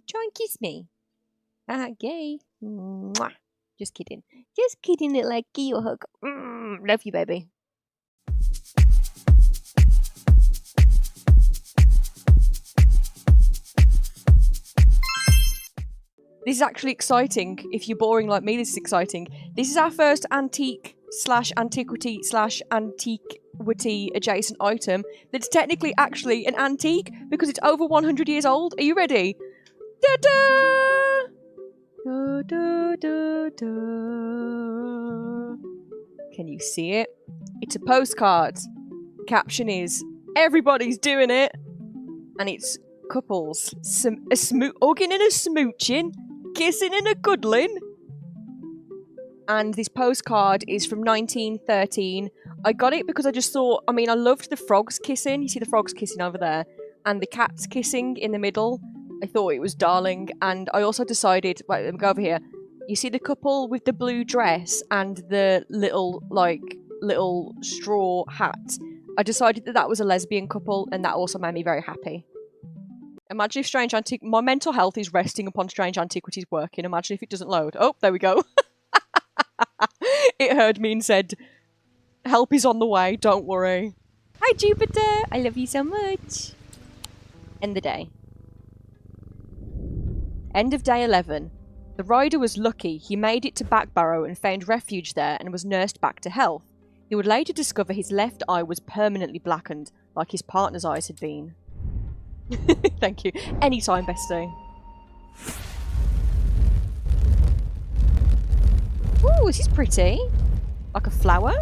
Try and kiss me. Ah, gay. Mwah. Just kidding. Just kidding, little like your hug. Love you, baby. This is actually exciting. If you're boring like me, this is exciting. This is our first antiquity/antiquity adjacent item that's technically actually an antique because it's over 100 years old. Are you ready? Da-da! Da, da, da, da. Can you see it? It's a postcard. The caption is, everybody's doing it. And it's couples. Hugging and a smooching. Kissing and a cuddling. And this postcard is from 1913. I got it because I just thought, I mean, I loved the frogs kissing. You see the frogs kissing over there. And the cats kissing in the middle. I thought it was darling. And I also decided, wait, let me go over here. You see the couple with the blue dress and the little straw hat. I decided that that was a lesbian couple, and that also made me very happy. Imagine if Strange Antiquities... My mental health is resting upon Strange Antiquities working. Imagine if it doesn't load. Oh, there we go. It heard me and said, help is on the way, don't worry. Hi, Jupiter. I love you so much. End the day. End of day 11. The rider was lucky. He made it to Backbarrow and found refuge there and was nursed back to health. He would later discover his left eye was permanently blackened, like his partner's eyes had been. Thank you. Anytime, bestie. Ooh, this is pretty. Like a flower.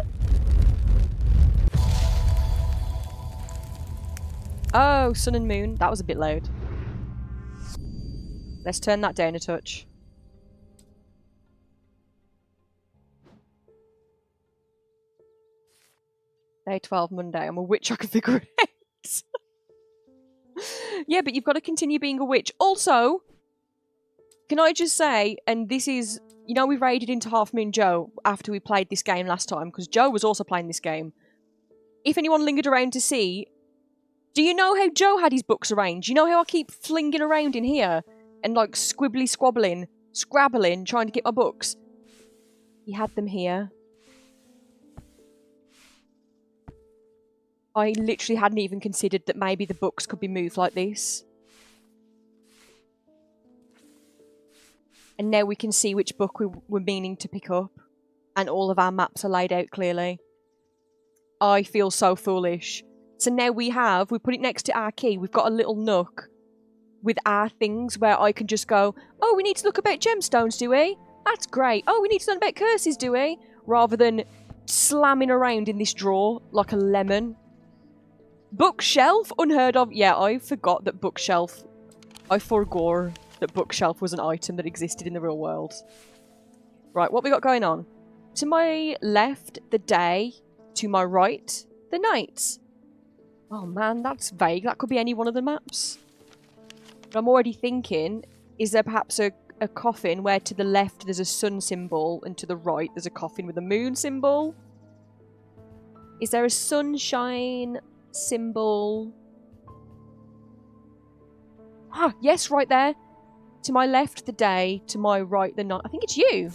Oh, sun and moon. That was a bit loud. Let's turn that down a touch. Day 12, Monday. I'm a witch, I can figure it out. Yeah, but you've got to continue being a witch. Also, can I just say, and this is... You know, we raided into Half Moon Joe after we played this game last time, because Joe was also playing this game. If anyone lingered around to see... Do you know how Joe had his books arranged? You know how I keep flinging around in here? And like squibbly squabbling, scrabbling, trying to get my books? He had them here. I literally hadn't even considered that maybe the books could be moved like this. And now we can see which book we were meaning to pick up. And all of our maps are laid out clearly. I feel so foolish. So now we put it next to our key. We've got a little nook with our things where I can just go, oh, we need to look about gemstones, do we? That's great. Oh, we need to learn about curses, do we? Rather than slamming around in this drawer like a lemon. Bookshelf? Unheard of. Yeah, I forgot that bookshelf... I forgore that bookshelf was an item that existed in the real world. Right, what we got going on? To my left, the day. To my right, the night. Oh man, that's vague. That could be any one of the maps. But I'm already thinking, is there perhaps a coffin where to the left there's a sun symbol and to the right there's a coffin with a moon symbol? Is there a sunshine symbol? Ah, yes, right there. To my left, the day. To my right, the night. I think it's you.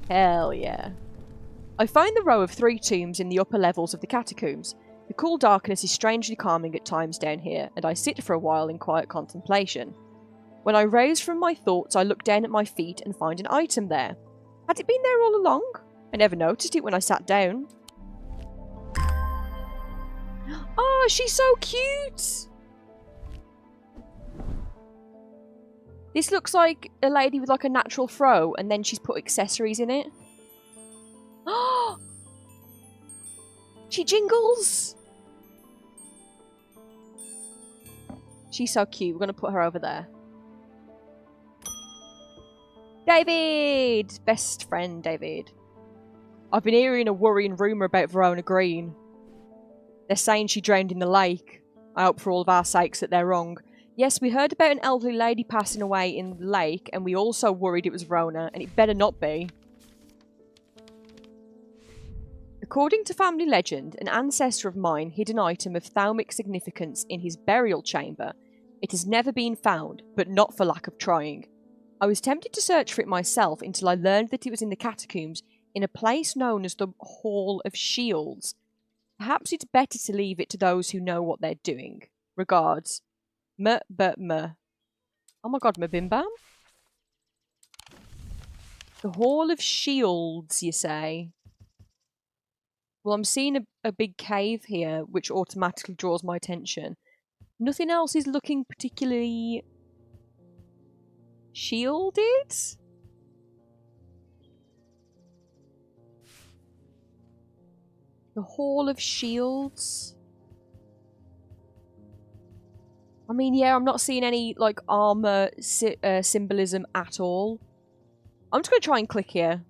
Hell yeah. I find the row of 3 tombs in the upper levels of the catacombs. The cool darkness is strangely calming at times down here, and I sit for a while in quiet contemplation. When I rouse from my thoughts, I look down at my feet and find an item there. Had it been there all along? I never noticed it when I sat down. Oh, she's so cute! This looks like a lady with like a natural fro, and then she's put accessories in it. Oh! She jingles! She's so cute. We're going to put her over there. David! Best friend, David. I've been hearing a worrying rumour about Verona Green. They're saying she drowned in the lake. I hope for all of our sakes that they're wrong. Yes, we heard about an elderly lady passing away in the lake, and we also worried it was Verona, and it better not be. The According to family legend, an ancestor of mine hid an item of thalmic significance in his burial chamber. It has never been found, but not for lack of trying. I was tempted to search for it myself until I learned that it was in the catacombs in a place known as the Hall of Shields. Perhaps it's better to leave it to those who know what they're doing. Regards. M. Oh my god, Mabimbam? The Hall of Shields, you say? Well, I'm seeing a big cave here, which automatically draws my attention. Nothing else is looking particularly shielded? The Hall of Shields? I mean, yeah, I'm not seeing any, like, armor symbolism at all. I'm just going to try and click here.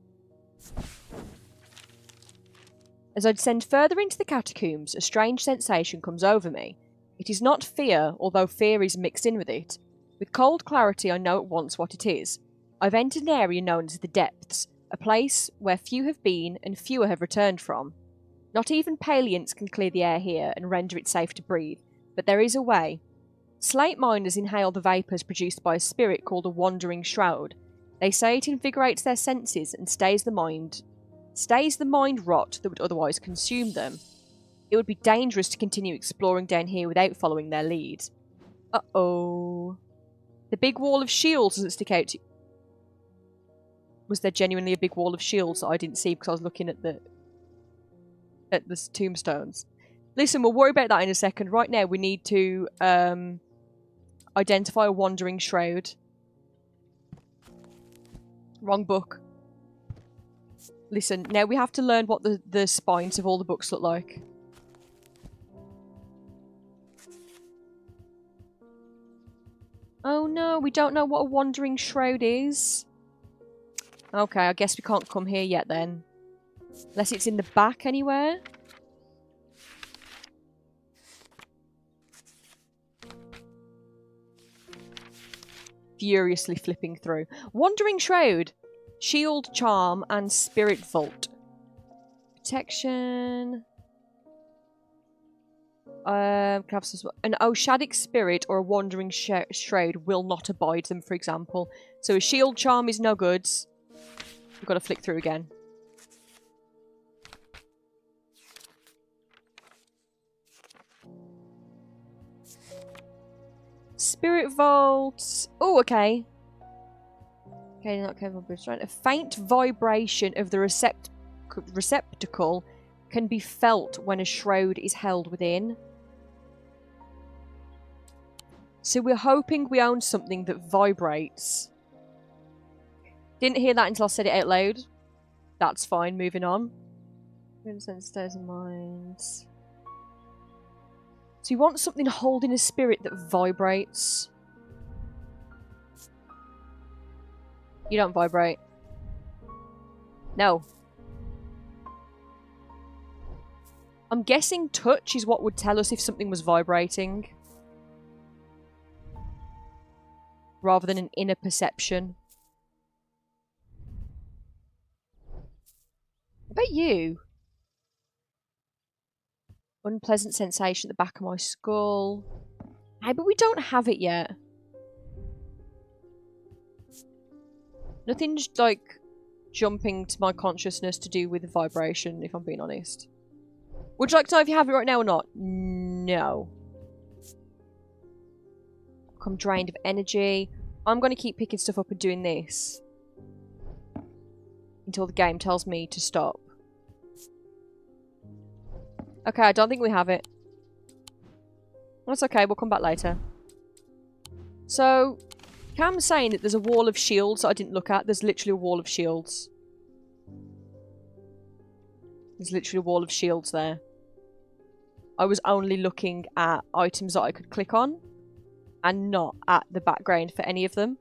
As I descend further into the catacombs, a strange sensation comes over me. It is not fear, although fear is mixed in with it. With cold clarity, I know at once what it is. I've entered an area known as the Depths, a place where few have been and fewer have returned from. Not even Paliants can clear the air here and render it safe to breathe, but there is a way. Slate miners inhale the vapours produced by a spirit called a wandering shroud. They say it invigorates their senses and stays the mind rot that would otherwise consume them. It would be dangerous to continue exploring down here without following their lead. Uh-oh. The big wall of shields doesn't stick out to... Was there genuinely a big wall of shields that I didn't see because I was looking at the tombstones? Listen, we'll worry about that in a second. Right now, we need to identify a wandering shroud. Wrong book. Listen, now we have to learn what the spines of all the books look like. Oh no, we don't know what a wandering shroud is. Okay, I guess we can't come here yet then. Unless it's in the back anywhere. Furiously flipping through. Wandering shroud. Shield, charm, and spirit vault. Protection. An Oshadic spirit or a wandering shroud will not abide them, for example. So a shield charm is no goods. We've got to flick through again. Spirit vault. Oh, okay. Okay, not capable of restraint. A faint vibration of the receptacle can be felt when a shroud is held within. So we're hoping we own something that vibrates. Didn't hear that until I said it out loud. That's fine, moving on. Stays in mind. So you want something holding a spirit that vibrates. You don't vibrate. No. I'm guessing touch is what would tell us if something was vibrating. Rather than an inner perception. What about you? Unpleasant sensation at the back of my skull. Hey, but we don't have it yet. Nothing's like jumping to my consciousness to do with the vibration, if I'm being honest. Would you like to know if you have it right now or not? No. I'm drained of energy. I'm going to keep picking stuff up and doing this. Until the game tells me to stop. Okay, I don't think we have it. That's okay, we'll come back later. So, Cam's saying that there's a wall of shields that I didn't look at. There's literally a wall of shields. There's literally a wall of shields there. I was only looking at items that I could click on. And not at the background for any of them.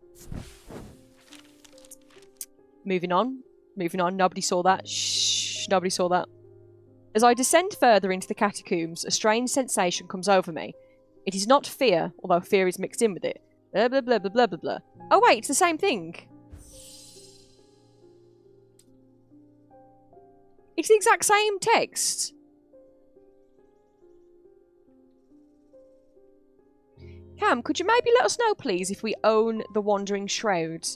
Moving on. Moving on. Nobody saw that. Shh. Nobody saw that. As I descend further into the catacombs, a strange sensation comes over me. It is not fear, although fear is mixed in with it. Blah, blah, blah, blah, blah, blah, blah. Oh wait, it's the same thing. It's the exact same text. Cam, could you maybe let us know, please, if we own the Wandering Shroud?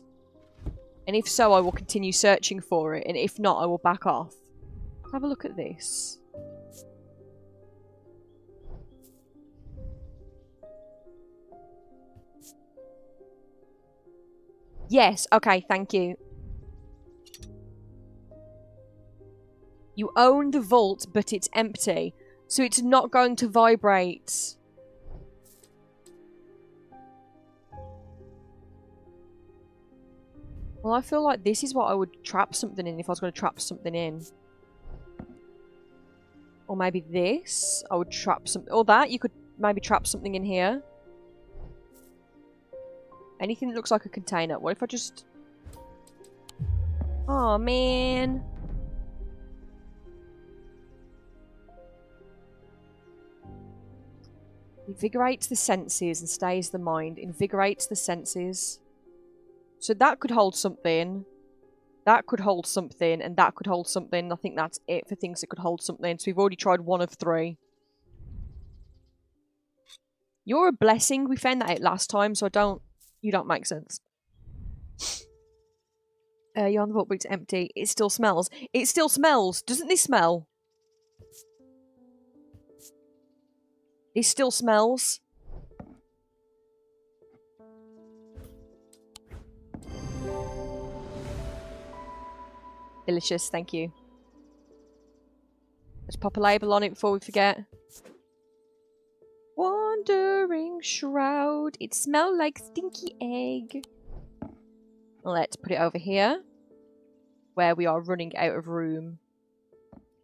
And if so, I will continue searching for it. And if not, I will back off. Have a look at this. Yes, okay, thank you. You own the vault, but it's empty. So it's not going to vibrate. Well, I feel like this is what I would trap something in if I was going to trap something in. Or maybe this. I would trap something. Or that. You could maybe trap something in here. Anything that looks like a container. What if I just... Oh, man. Invigorates the senses and stays the mind. Invigorates the senses. So that could hold something. That could hold something. And that could hold something. I think that's it for things that could hold something. So we've already tried 1 of 3. You're a blessing. We found that out last time, so you don't make sense. You're on the vault, but it's empty. It still smells. It still smells. Doesn't this smell? It still smells. Delicious, thank you. Let's pop a label on it before we forget. Wandering Shroud. It smells like stinky egg. Let's put it over here, where we are running out of room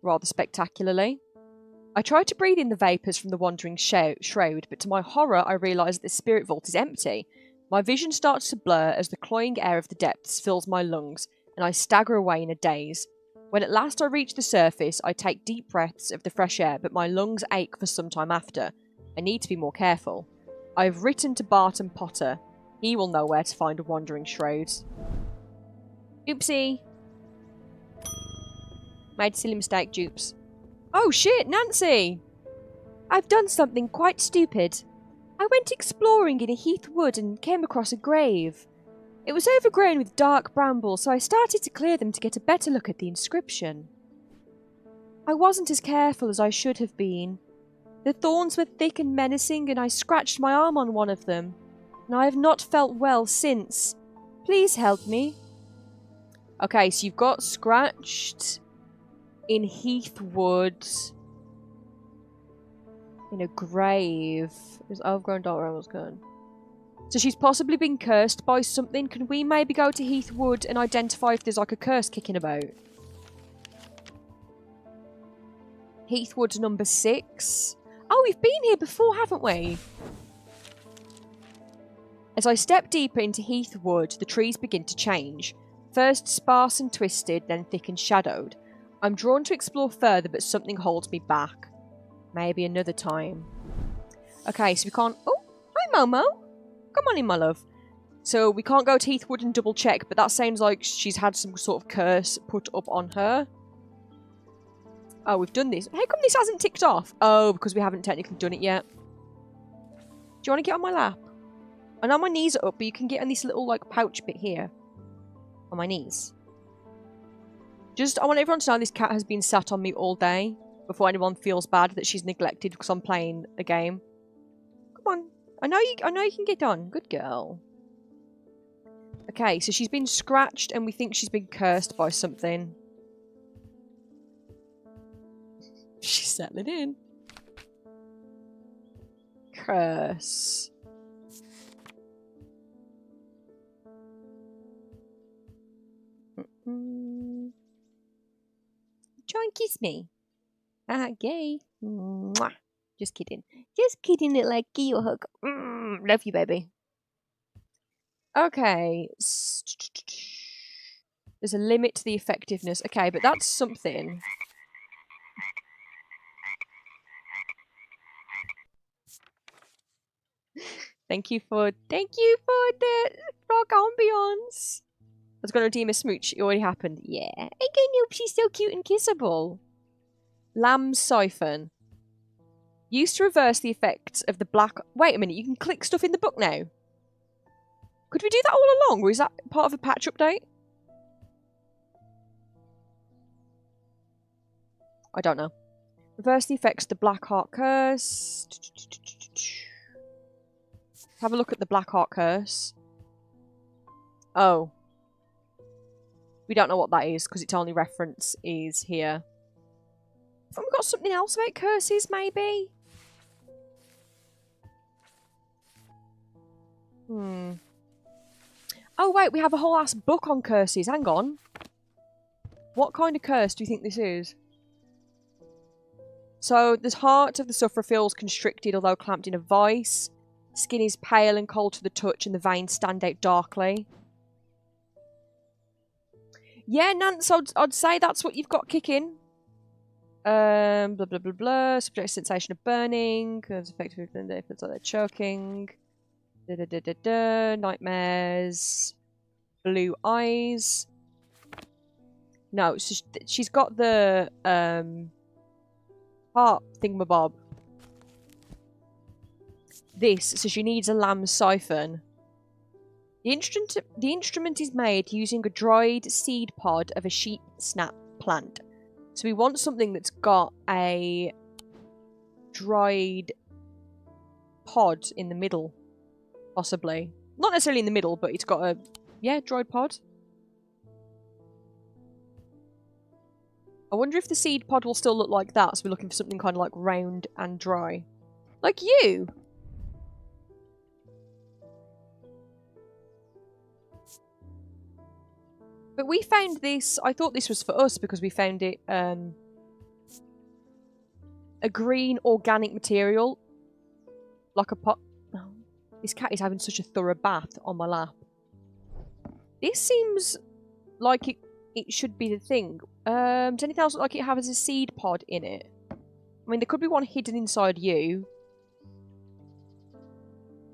rather spectacularly. I tried to breathe in the vapours from the Wandering Shroud, but to my horror I realise that the spirit vault is empty. My vision starts to blur as the cloying air of the depths fills my lungs, and I stagger away in a daze. When at last I reach the surface, I take deep breaths of the fresh air, but my lungs ache for some time after. I need to be more careful. I have written to Barton Potter. He will know where to find a Wandering Shroud. Oopsie. Made a silly mistake, dupes. Oh shit, Nancy! I've done something quite stupid. I went exploring in a heath wood and came across a grave. It was overgrown with dark brambles, so I started to clear them to get a better look at the inscription. I wasn't as careful as I should have been. The thorns were thick and menacing, and I scratched my arm on one of them, and I have not felt well since. Please help me. Okay, so you've got scratched in Heathwood in a grave. There's overgrown dark brambles gone. So she's possibly been cursed by something. Can we maybe go to Heathwood and identify if there's like a curse kicking about? Heathwood number 6. Oh, we've been here before, haven't we? As I step deeper into Heathwood, the trees begin to change. First sparse and twisted, then thick and shadowed. I'm drawn to explore further, but something holds me back. Maybe another time. Okay, so we can't... Oh, hi Momo! Come on in, my love. So we can't go to Heathwood and double check, but that sounds like she's had some sort of curse put up on her. Oh, we've done this. How come this hasn't ticked off? Oh, because we haven't technically done it yet. Do you want to get on my lap? I know my knees are up, but you can get on this little, like, pouch bit here. On my knees. Just, I want everyone to know this cat has been sat on me all day before anyone feels bad that she's neglected because I'm playing a game. Come on. I know you can get on. Good girl. Okay, so she's been scratched and we think she's been cursed by something. She's settling in. Curse. Try and kiss me. Ah, gay. Mwah. Just kidding. Just kidding, little like give you a hug. Love you, baby. Okay. There's a limit to the effectiveness. Okay, but that's something. Thank you for the rock ambiance. was going to redeem a smooch. It already happened. Yeah. I don't know. She's so cute and kissable. Lamb's siphon. Used to reverse the effects of the black... Wait a minute. You can click stuff in the book now. Could we do that all along? Or is that part of a patch update? I don't know. Reverse the effects of the Black Heart Curse. Have a look at the Black Heart Curse. Oh. We don't know what that is because its only reference is here. Have we got something else about curses, maybe? Oh, wait, we have a whole ass book on curses. Hang on. What kind of curse do you think this is? So, the heart of the sufferer feels constricted, although clamped in a vice. Skin is pale and cold to the touch, and the veins stand out darkly. Yeah, Nance, I'd say that's what you've got kicking. Blah, blah, blah, blah. Subject sensation of burning. It's effective if it's like they're choking. Nightmares. Blue eyes. No, it's just, she's got the heart thingamabob. This, so she needs a lamb's siphon. The instrument is made using a dried seed pod of a sheep snap plant. So we want something that's got a dried pod in the middle, possibly. Not necessarily in the middle, but it's got a, yeah, dried pod. I wonder if the seed pod will still look like that, so we're looking for something kind of like round and dry. Like you! But we found this, I thought this was for us because we found it, a green organic material. Like a pot. Oh, this cat is having such a thorough bath on my lap. This seems like it should be the thing. Does anything else look like it has a seed pod in it? I mean, there could be one hidden inside you.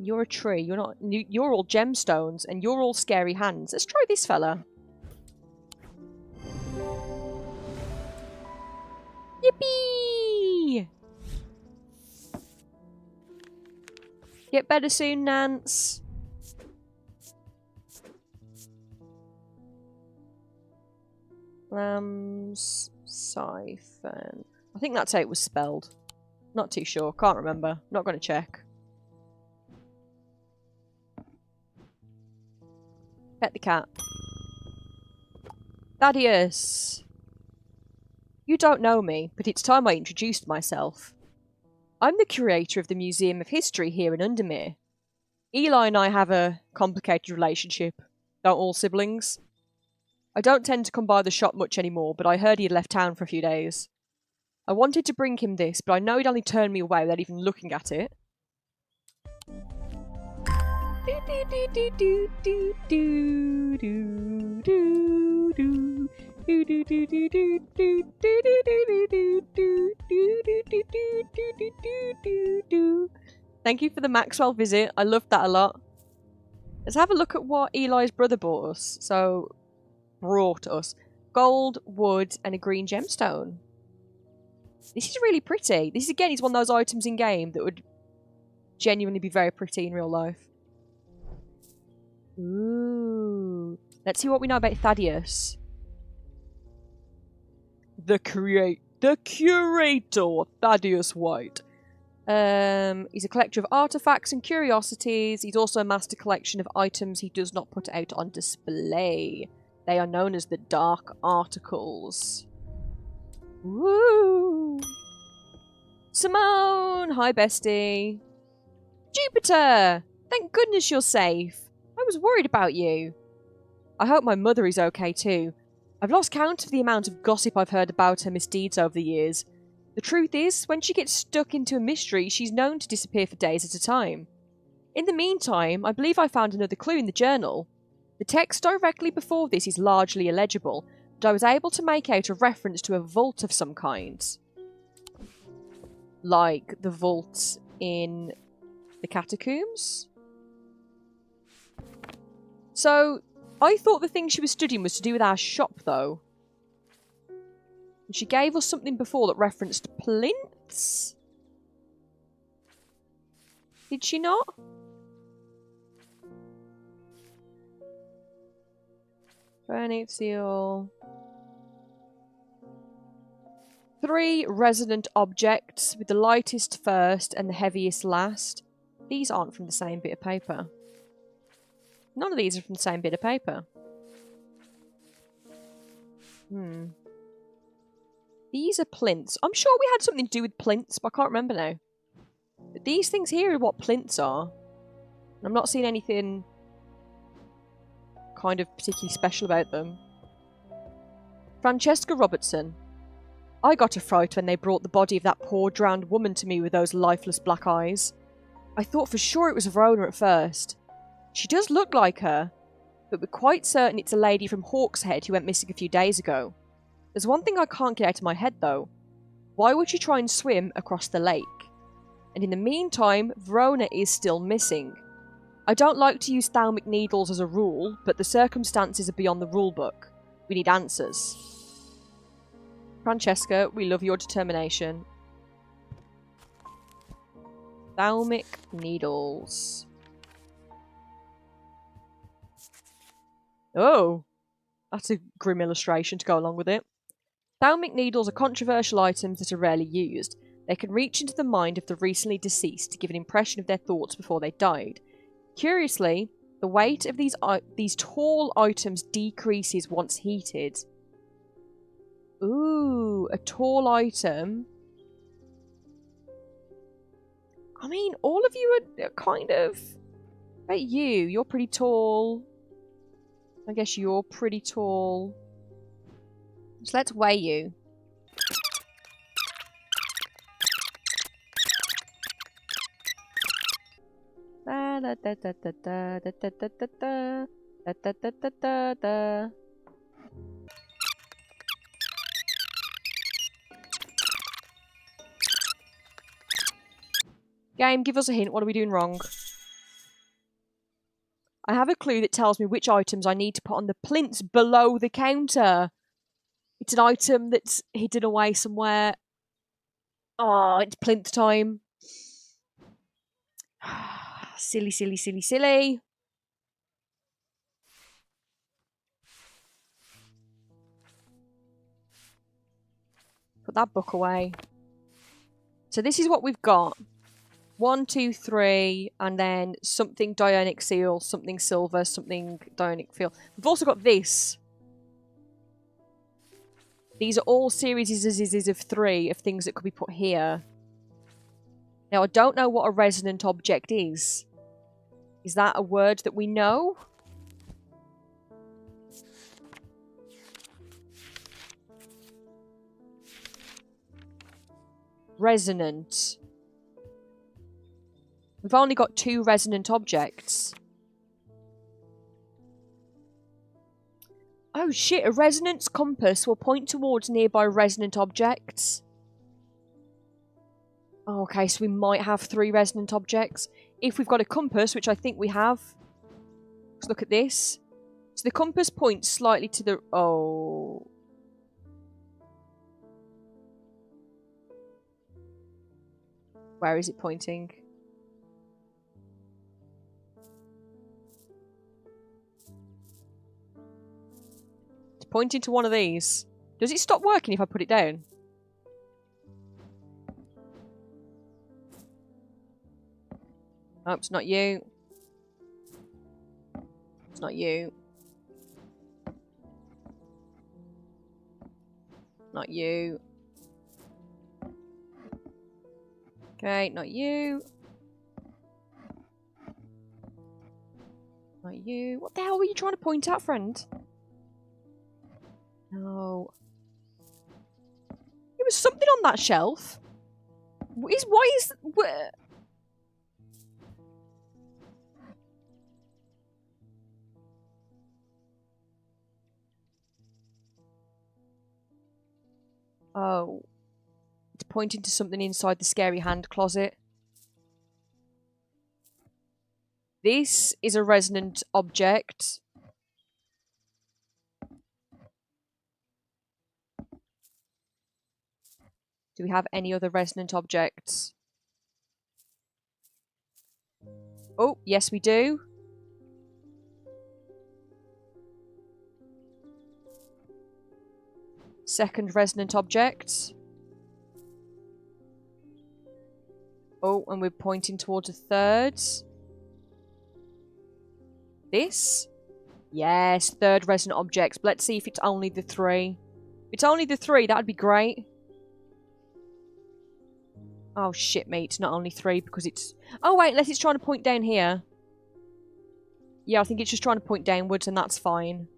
You're a tree. You're not. You're all gemstones, and you're all scary hands. Let's try this fella. Yippee! Get better soon, Nance. Lamb's siphon. I think that's how it was spelled. Not too sure. Can't remember. Not going to check. Pet the cat. Thaddeus! You don't know me, but it's time I introduced myself. I'm the curator of the Museum of History here in Undermere. Eli and I have a complicated relationship. Don't all siblings? I don't tend to come by the shop much anymore, but I heard he had left town for a few days. I wanted to bring him this, but I know he'd only turn me away without even looking at it. Thank you for the Maxwell visit. I loved that a lot. Let's have a look at what Eli's brother brought us. Brought us gold, wood, and a green gemstone. This is really pretty. This again is one of those items in game that would genuinely be very pretty in real life. Ooh. Let's see what we know about Thaddeus. The curator, Thaddeus White. He's a collector of artefacts and curiosities. He's also a master collection of items he does not put out on display. They are known as the Dark Articles. Woo! Simone! Hi, bestie. Jupiter! Thank goodness you're safe. I was worried about you. I hope my mother is okay too. I've lost count of the amount of gossip I've heard about her misdeeds over the years. The truth is, when she gets stuck into a mystery, she's known to disappear for days at a time. In the meantime, I believe I found another clue in the journal. The text directly before this is largely illegible, but I was able to make out a reference to a vault of some kind. Like the vault in the catacombs? So, I thought the thing she was studying was to do with our shop, though. And she gave us something before that referenced plinths. Did she not? Burning seal. 3 resonant objects, with the lightest first and the heaviest last. These aren't from the same bit of paper. None of these are from the same bit of paper. These are plinths. I'm sure we had something to do with plinths, but I can't remember now. But these things here are what plinths are. I'm not seeing anything kind of particularly special about them. Francesca Robertson. I got a fright when they brought the body of that poor drowned woman to me with those lifeless black eyes. I thought for sure it was Verona at first. She does look like her, but we're quite certain it's a lady from Hawkshead who went missing a few days ago. There's one thing I can't get out of my head though. Why would she try and swim across the lake? And in the meantime, Verona is still missing. I don't like to use thalmic needles as a rule, but the circumstances are beyond the rulebook. We need answers. Francesca, we love your determination. Thalmic needles. Oh, that's a grim illustration to go along with it. Thalmic needles are controversial items that are rarely used. They can reach into the mind of the recently deceased to give an impression of their thoughts before they died. Curiously, the weight of these tall items decreases once heated. Ooh, a tall item. I mean, all of you are kind of... About you, you're pretty tall. I guess you're pretty tall. So let's weigh you. Da da da da da da da da da da da da da da da da. Game, give us a hint. What are we doing wrong? I have a clue that tells me which items I need to put on the plinths below the counter. It's an item that's hidden away somewhere. Oh, it's plinth time. Silly, silly, silly, silly. Put that book away. So this is what we've got. 1, 2, 3, and then something Dionic seal, something silver, something Dionic feel. We've also got this. These are all series of 3 of things that could be put here. Now, I don't know what a resonant object is. Is that a word that we know? Resonant. We've only got 2 resonant objects. Oh shit, a resonance compass will point towards nearby resonant objects. Oh, okay, so we might have 3 resonant objects. If we've got a compass, which I think we have. Let's look at this. So the compass points slightly to the... Oh. Where is it pointing? It's pointing to one of these. Does it stop working if I put it down? Oh, it's not you. It's not you. Not you. Okay, not you. Not you. What the hell were you trying to point at, friend? No. There was something on that shelf. Why is... Where? Oh. It's pointing to something inside the scary hand closet. This is a resonant object. Do we have any other resonant objects? Oh, yes we do. Second resonant object. Oh, and we're pointing towards a third. This? Yes, third resonant object. Let's see if it's only the 3. If it's only the 3, that'd be great. Oh shit, mate, it's not only 3 because it's... Oh wait, unless it's trying to point down here. Yeah, I think it's just trying to point downwards and that's fine.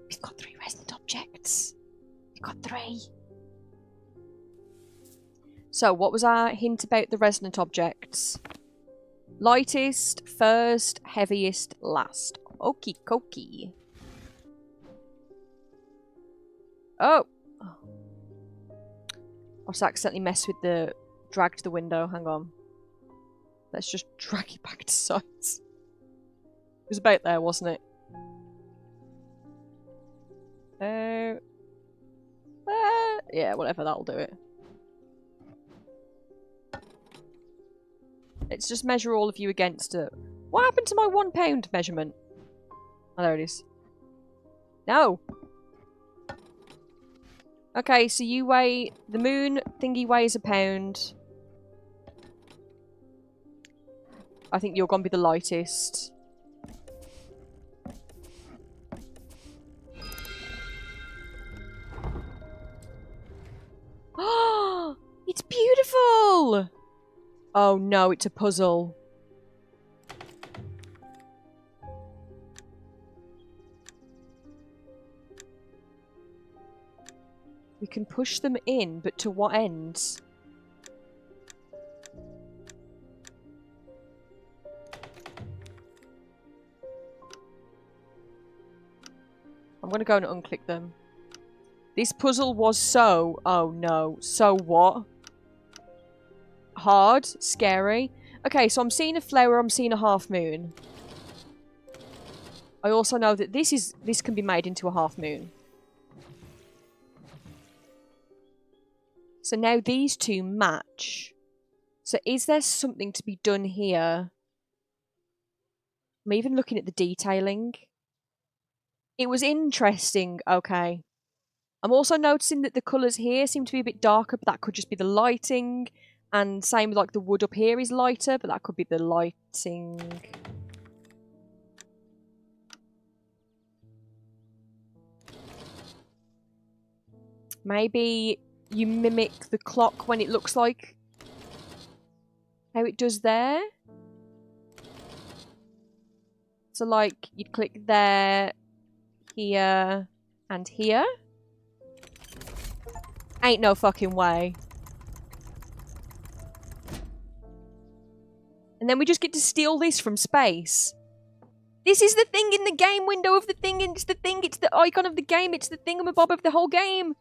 We've got 3 resonant objects. We've got 3. So, what was our hint about the resonant objects? Lightest, first, heaviest, last. Okie dokie. Oh! I just accidentally messed with the drag to the window. Hang on. Let's just drag it back to sight. It was about there, wasn't it? Yeah, whatever, that'll do it. Let's just measure all of you against it. What happened to my £1 measurement? Oh, there it is. No! Okay, so you weigh... The moon thingy weighs £1. I think you're gonna be the lightest. Oh, it's beautiful! Oh no, it's a puzzle. We can push them in, but to what end? I'm gonna go and unclick them. This puzzle was so... Oh no. So what? Hard. Scary. Okay, so I'm seeing a flower, I'm seeing a half moon. I also know that this can be made into a half moon. So now these two match. So is there something to be done here? I'm even looking at the detailing. It was interesting. Okay. I'm also noticing that the colours here seem to be a bit darker, but that could just be the lighting. And same with like the wood up here is lighter, but that could be the lighting. Maybe you mimic the clock when it looks like how it does there. So like you'd click there, here, and here. Ain't no fucking way. And then we just get to steal this from space. This is the thing in the game window of the thing. It's the thing. It's the icon of the game. It's the thingamabob of the whole game.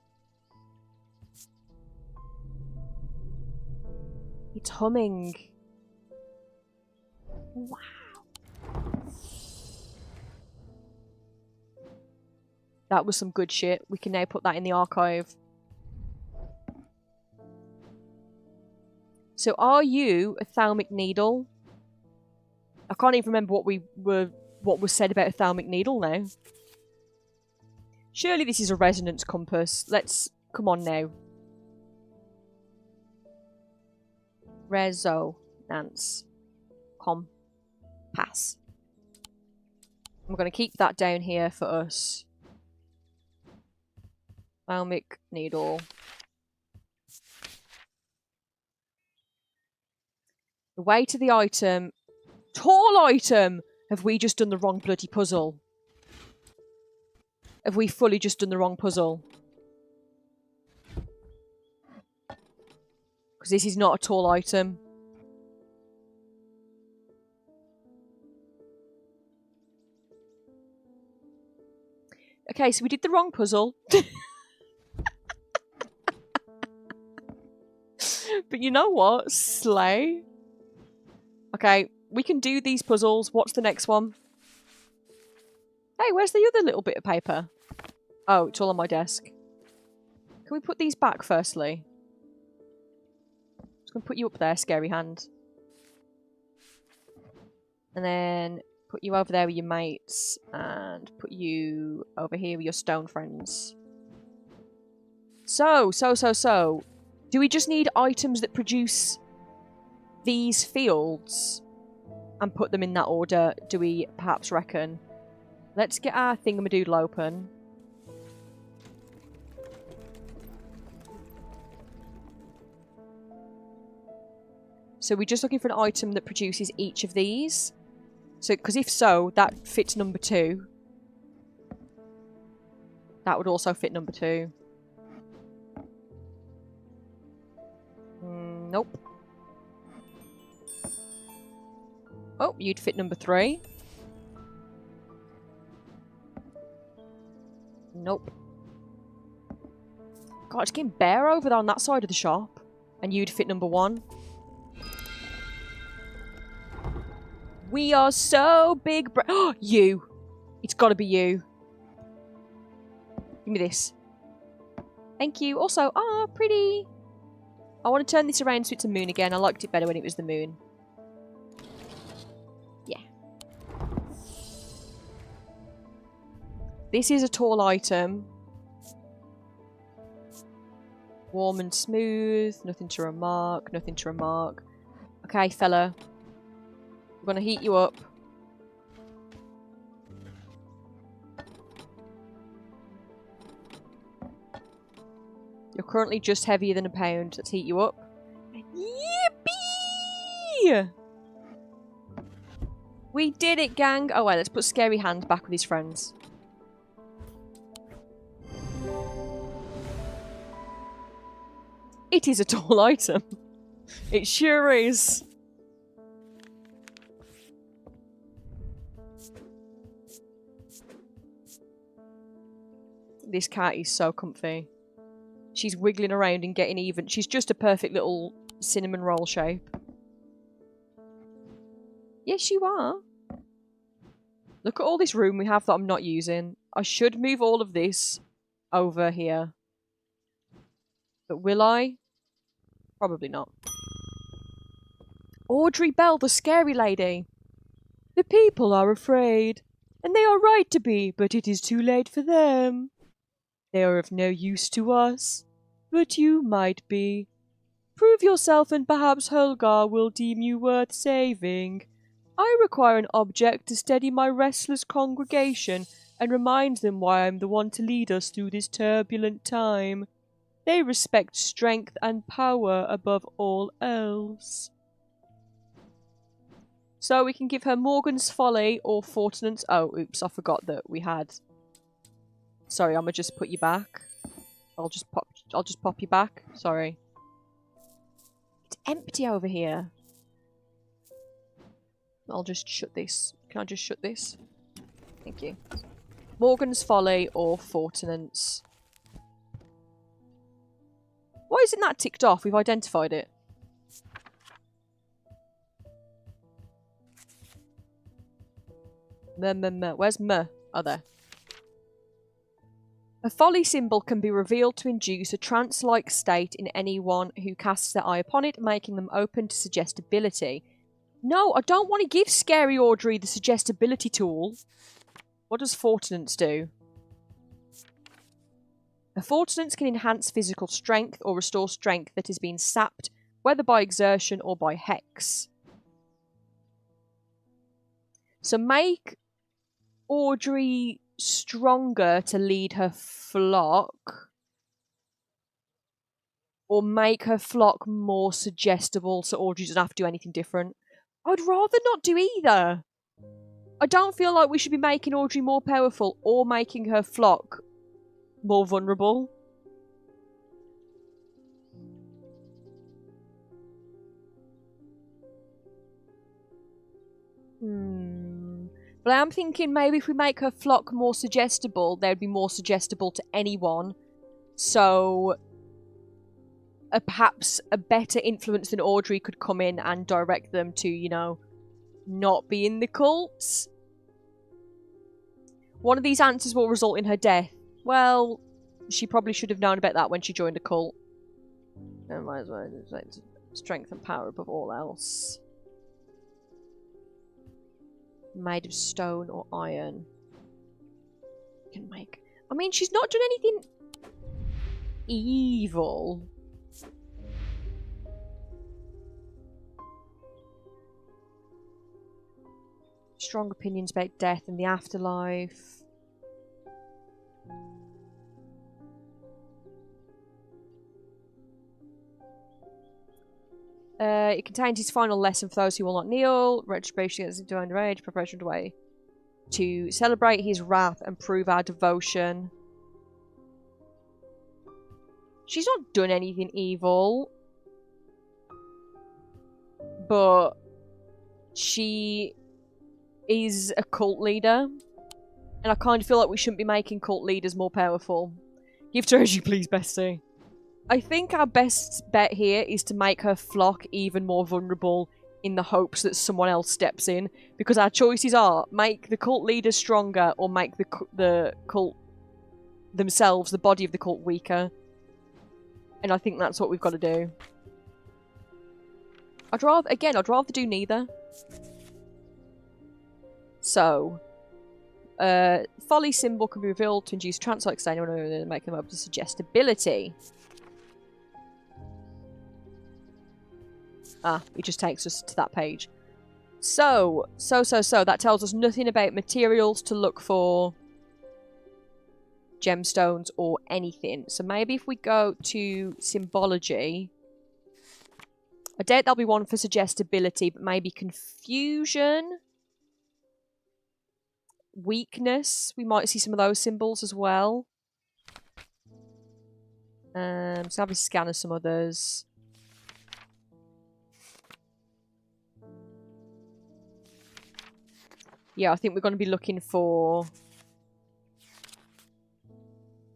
It's humming. Wow. That was some good shit. We can now put that in the archive. So are you a thalmic needle? I can't even remember what was said about a thalmic needle now. Surely this is a resonance compass. Let's come on now. Resonance compass. I'm going to keep that down here for us. Thalmic needle. The way to the item. Tall item! Have we just done the wrong bloody puzzle? Have we fully just done the wrong puzzle? Because this is not a tall item. Okay, so we did the wrong puzzle. But you know what? Slay. Okay, we can do these puzzles. What's the next one? Hey, where's the other little bit of paper? Oh, it's all on my desk. Can we put these back firstly? Just gonna put you up there, scary hand. And then put you over there with your mates. And put you over here with your stone friends. So. Do we just need items that produce these fields? And put them in that order, do we perhaps reckon? Let's get our thingamadoodle open. So we're just looking for an item that produces each of these. So, because if so, that fits number 2. That would also fit number 2. Nope. Oh, you'd fit number 3. Nope. God, it's getting bare over there on that side of the shop. And you'd fit number 1. We are so big. Oh, you. It's got to be you. Give me this. Thank you. Also, pretty. I want to turn this around so it's a moon again. I liked it better when it was the moon. Yeah. This is a tall item. Warm and smooth. Nothing to remark. Nothing to remark. Okay, fella. I'm going to heat you up. You're currently just heavier than a pound. Let's heat you up. Yippee! We did it, gang. Oh, wait, let's put Scary Hand back with his friends. It is a tall item. It sure is. This cat is so comfy. She's wiggling around and getting even. She's just a perfect little cinnamon roll shape. Yes, you are. Look at all this room we have that I'm not using. I should move all of this over here. But will I? Probably not. Audrey Bell, the scary lady. The people are afraid. And they are right to be, but it is too late for them. They are of no use to us, but you might be. Prove yourself and perhaps Holgar will deem you worth saving. I require an object to steady my restless congregation and remind them why I'm the one to lead us through this turbulent time. They respect strength and power above all else. So we can give her Morgan's Folly or Fortunance. Oh, oops, I forgot that we had... Sorry, I'm gonna just put you back. I'll just pop you back. Sorry. It's empty over here. I'll just shut this. Can I just shut this? Thank you. Morgan's Folly or Fortunance. Why isn't that ticked off? We've identified it. Where's M? Oh, there. A folly symbol can be revealed to induce a trance-like state in anyone who casts their eye upon it, making them open to suggestibility. No, I don't want to give Scary Audrey the suggestibility tool. What does Fortunance do? A Fortunance can enhance physical strength or restore strength that has been sapped, whether by exertion or by hex. So make Audrey stronger to lead her flock, or make her flock more suggestible so Audrey doesn't have to do anything different. I'd rather not do either. I don't feel like we should be making Audrey more powerful or making her flock more vulnerable. But I'm thinking maybe if we make her flock more suggestible, they'd be more suggestible to anyone. So perhaps a better influence than Audrey could come in and direct them to, you know, not be in the cults. One of these answers will result in her death. Well, She probably should have known about that when she joined a cult. And might as well strength and power above all else. Made of stone or iron. Can make. I mean, she's not done anything evil. Strong opinions about death and the afterlife. It contains his final lesson for those who will not kneel. Retribution against the underage. Preparation way to celebrate his wrath and prove our devotion. She's not done anything evil. But she is a cult leader. And I kind of feel like we shouldn't be making cult leaders more powerful. Give to her as you please, bestie. I think our best bet here is to make her flock even more vulnerable in the hopes that someone else steps in. Because our choices are make the cult leaders stronger or make the cult themselves, the body of the cult, weaker. And I think that's what we've got to do. I'd rather do neither. So, folly symbol can be revealed to induce trance-like state and make them open to suggestibility. Ah, it just takes us to that page. So. That tells us nothing about materials to look for, gemstones, or anything. So maybe if we go to symbology, I doubt there'll be one for suggestibility, but maybe confusion, weakness. We might see some of those symbols as well. So have a scan of some others. Yeah, I think we're going to be looking for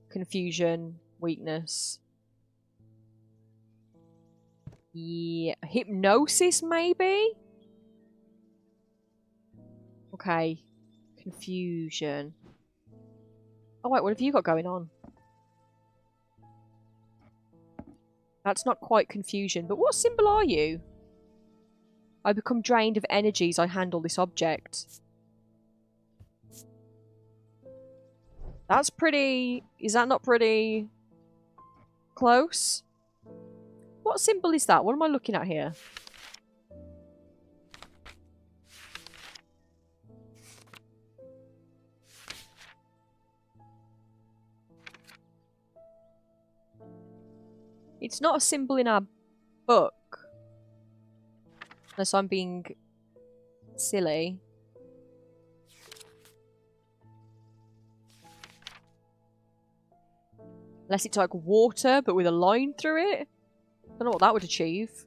confusion, weakness. Yeah, hypnosis maybe? Okay, confusion. Oh wait, what have you got going on? That's not quite confusion, but what symbol are you? I become drained of energy as I handle this object. That's pretty... Is that not pretty close? What symbol is that? What am I looking at here? It's not a symbol in our book. Unless I'm being silly. Unless it's like water, but with a line through it. I don't know what that would achieve.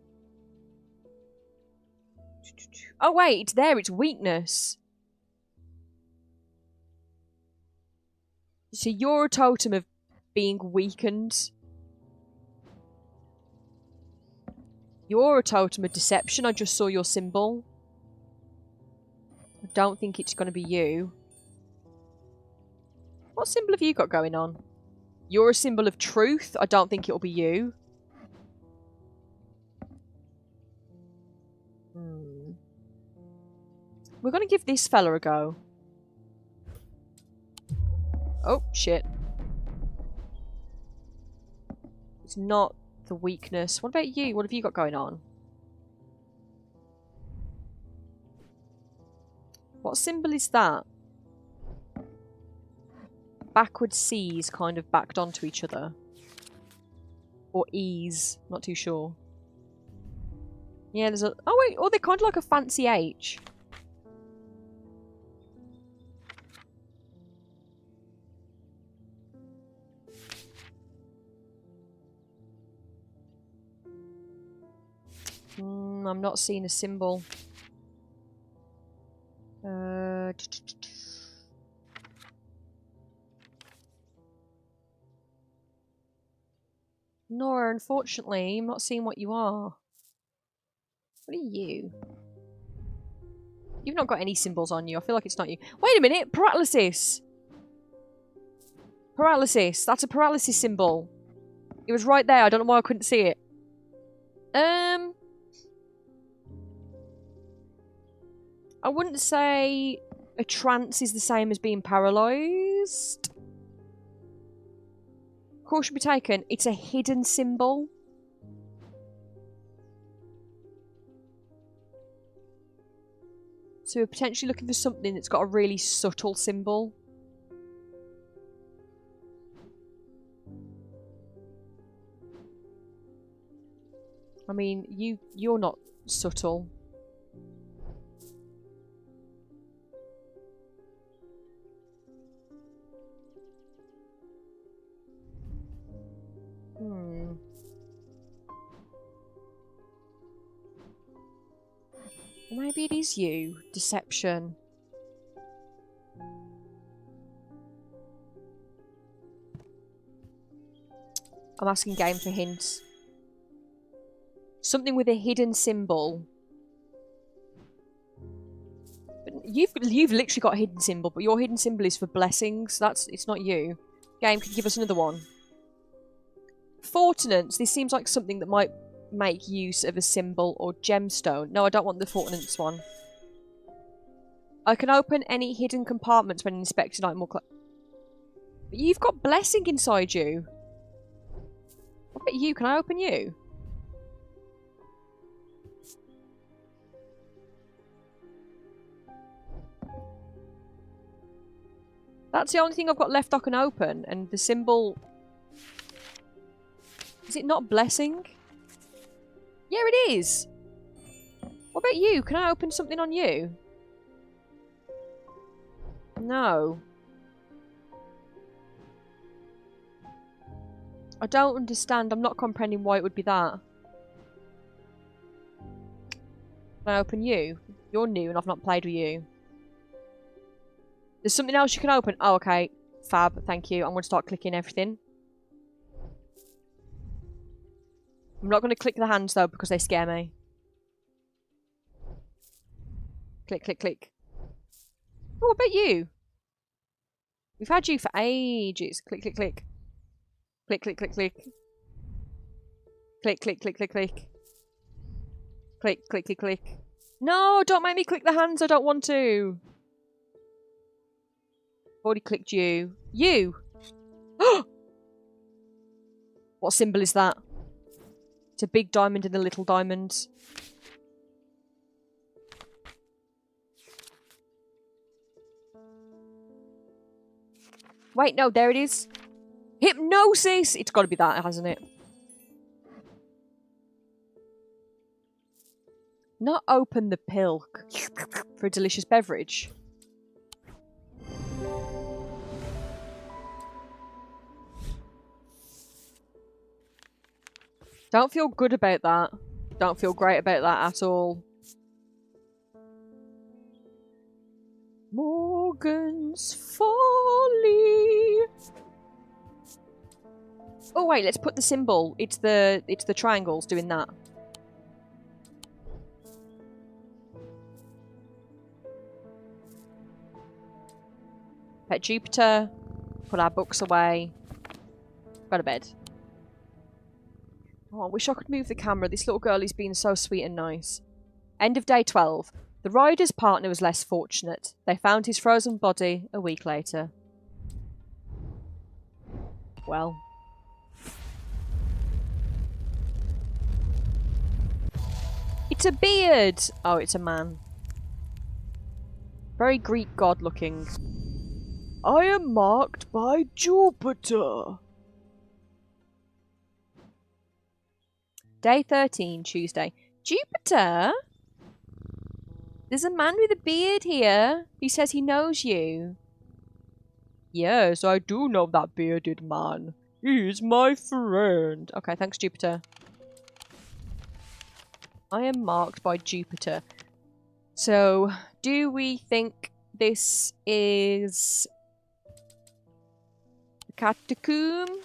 Oh wait, it's there, it's weakness. So you're a totem of being weakened. You're a totem of deception, I just saw your symbol. I don't think it's going to be you. What symbol have you got going on? You're a symbol of truth. I don't think it'll be you. We're going to give this fella a go. Oh, shit. It's not the weakness. What about you? What have you got going on? What symbol is that? Backward C's kind of backed onto each other. Or E's. Not too sure. Yeah, there's a... Oh, wait. Oh, they're kind of like a fancy H. I'm not seeing a symbol. Nora, unfortunately, I'm not seeing what you are. What are you? You've not got any symbols on you. I feel like it's not you. Wait a minute! Paralysis! Paralysis. That's a paralysis symbol. It was right there. I don't know why I couldn't see it. I wouldn't say a trance is the same as being paralysed. Caution be taken. It's a hidden symbol. So we're potentially looking for something that's got a really subtle symbol. I mean, you're not subtle. Maybe it is you. Deception. I'm asking game for hints. Something with a hidden symbol. But you've literally got a hidden symbol, but your hidden symbol is for blessings. It's not you. Game, can you give us another one? Fortunance. This seems like something that might make use of a symbol or gemstone. No, I don't want the fortunance one. I can open any hidden compartments when inspecting item or but you've got blessing inside you. What about you? Can I open you? That's the only thing I've got left I can open, and the symbol... Is it not blessing? Yeah, it is! What about you? Can I open something on you? No. I don't understand. I'm not comprehending why it would be that. Can I open you? You're new and I've not played with you. There's something else you can open. Oh, okay. Fab. Thank you. I'm going to start clicking everything. I'm not going to click the hands, though, because they scare me. Click, click, click. Oh, what about you? We've had you for ages. Click, click, click. Click, click, click, click. Click, click, click, click, click. Click, click, click, click. No, don't make me click the hands. I don't want to. I've already clicked you. You! What symbol is that? It's a big diamond and a little diamond. Wait, no, there it is. Hypnosis! It's got to be that, hasn't it? Not open the pill for a delicious beverage. Don't feel good about that. Don't feel great about that at all. Morgan's Folly. Oh wait, let's put the symbol. It's the triangles doing that. Pet Jupiter. Put our books away. Go to bed. Oh, I wish I could move the camera. This little girl is being so sweet and nice. End of day 12. The rider's partner was less fortunate. They found his frozen body a week later. Well. It's a beard! Oh, it's a man. Very Greek god looking. I am marked by Jupiter. Day 13, Tuesday. Jupiter? There's a man with a beard here. He says he knows you. Yes, I do know that bearded man. He is my friend. Okay, thanks, Jupiter. I am marked by Jupiter. So, do we think this is the catacomb?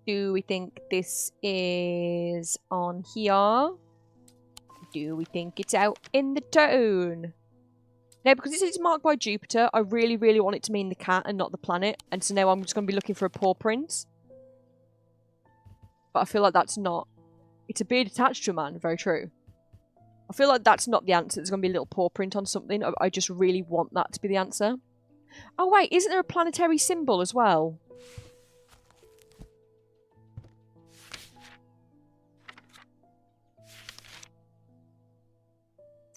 Do we think this is on here? Do we think it's out in the town? Now, because it's marked by Jupiter, I really, really want it to mean the cat and not the planet. And so now I'm just going to be looking for a paw print. But I feel like that's not... It's a beard attached to a man. Very true. I feel like that's not the answer. There's going to be a little paw print on something. I just really want that to be the answer. Oh, wait. Isn't there a planetary symbol as well?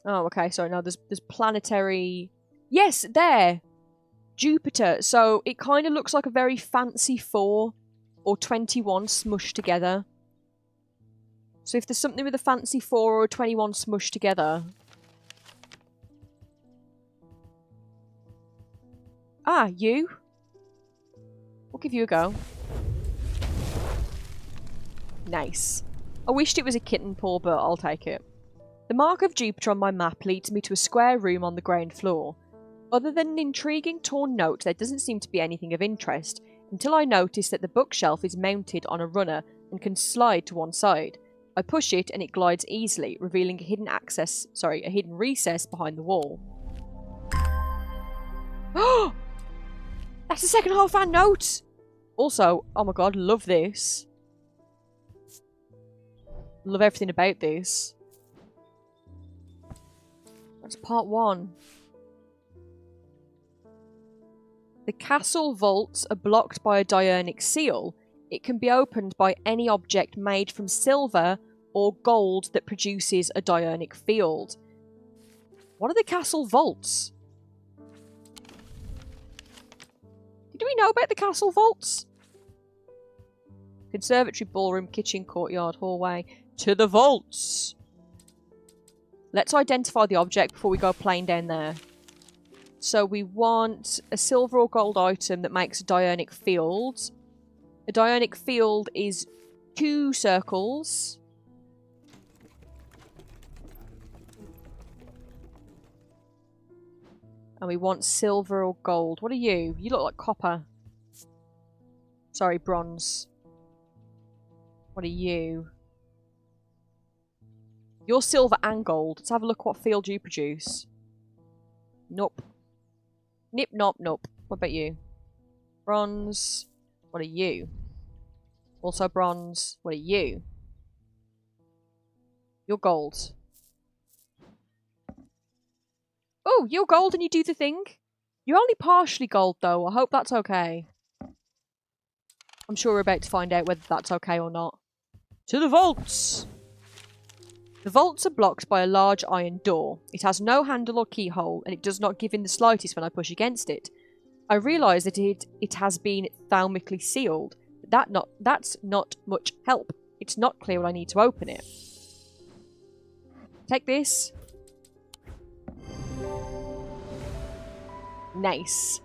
Oh, okay. Sorry, no. There's planetary... Yes, there! Jupiter. So it kind of looks like a very fancy 4 or 21 smushed together. So if there's something with a fancy 4 or a 21 smushed together... Ah, you? We'll give you a go. Nice. I wished it was a kitten paw, but I'll take it. The mark of Jupiter on my map leads me to a square room on the ground floor. Other than an intriguing torn note, there doesn't seem to be anything of interest, until I notice that the bookshelf is mounted on a runner and can slide to one side. I push it and it glides easily, revealing a hidden recess behind the wall. Oh! That's the second half of our note! Also, oh my god, love this. Love everything about this. That's part 1. The castle vaults are blocked by a Diurnic seal. It can be opened by any object made from silver or gold that produces a Diurnic field. What are the castle vaults? Do we know about the castle vaults? Conservatory, ballroom, kitchen, courtyard, hallway. To the vaults! Let's identify the object before we go playing down there. So we want a silver or gold item that makes a Diurnic field. A Diurnic field is 2 circles. And we want silver or gold. What are you? You look like copper. Sorry, bronze. What are you? You're silver and gold. Let's have a look what field you produce. Nope. Nip, nop, nope. What about you? Bronze. What are you? Also bronze. What are you? You're gold. Oh, you're gold and you do the thing? You're only partially gold, though. I hope that's okay. I'm sure we're about to find out whether that's okay or not. To the vaults! The vaults are blocked by a large iron door. It has no handle or keyhole, and it does not give in the slightest when I push against it. I realise that it has been thaumically sealed, but that's not much help. It's not clear when I need to open it. Take this. Nice.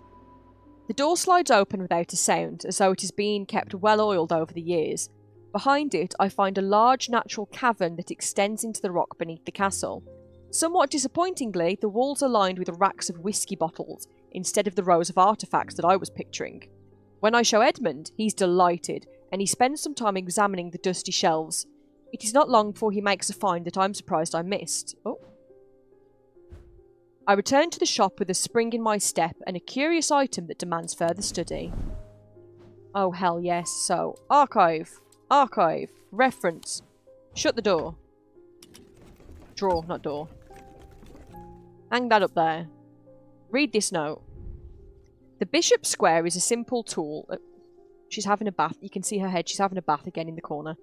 The door slides open without a sound, as though it has been kept well oiled over the years. Behind it, I find a large natural cavern that extends into the rock beneath the castle. Somewhat disappointingly, the walls are lined with racks of whiskey bottles, instead of the rows of artefacts that I was picturing. When I show Edmund, he's delighted, and he spends some time examining the dusty shelves. It is not long before he makes a find that I'm surprised I missed. Oh. I return to the shop with a spring in my step and a curious item that demands further study. Oh, hell yes. So, archive. Archive. Reference. Shut the door. Drawer, not door. Hang that up there. Read this note. The Bishop's Square is a simple tool. She's having a bath. You can see her head. She's having a bath again in the corner.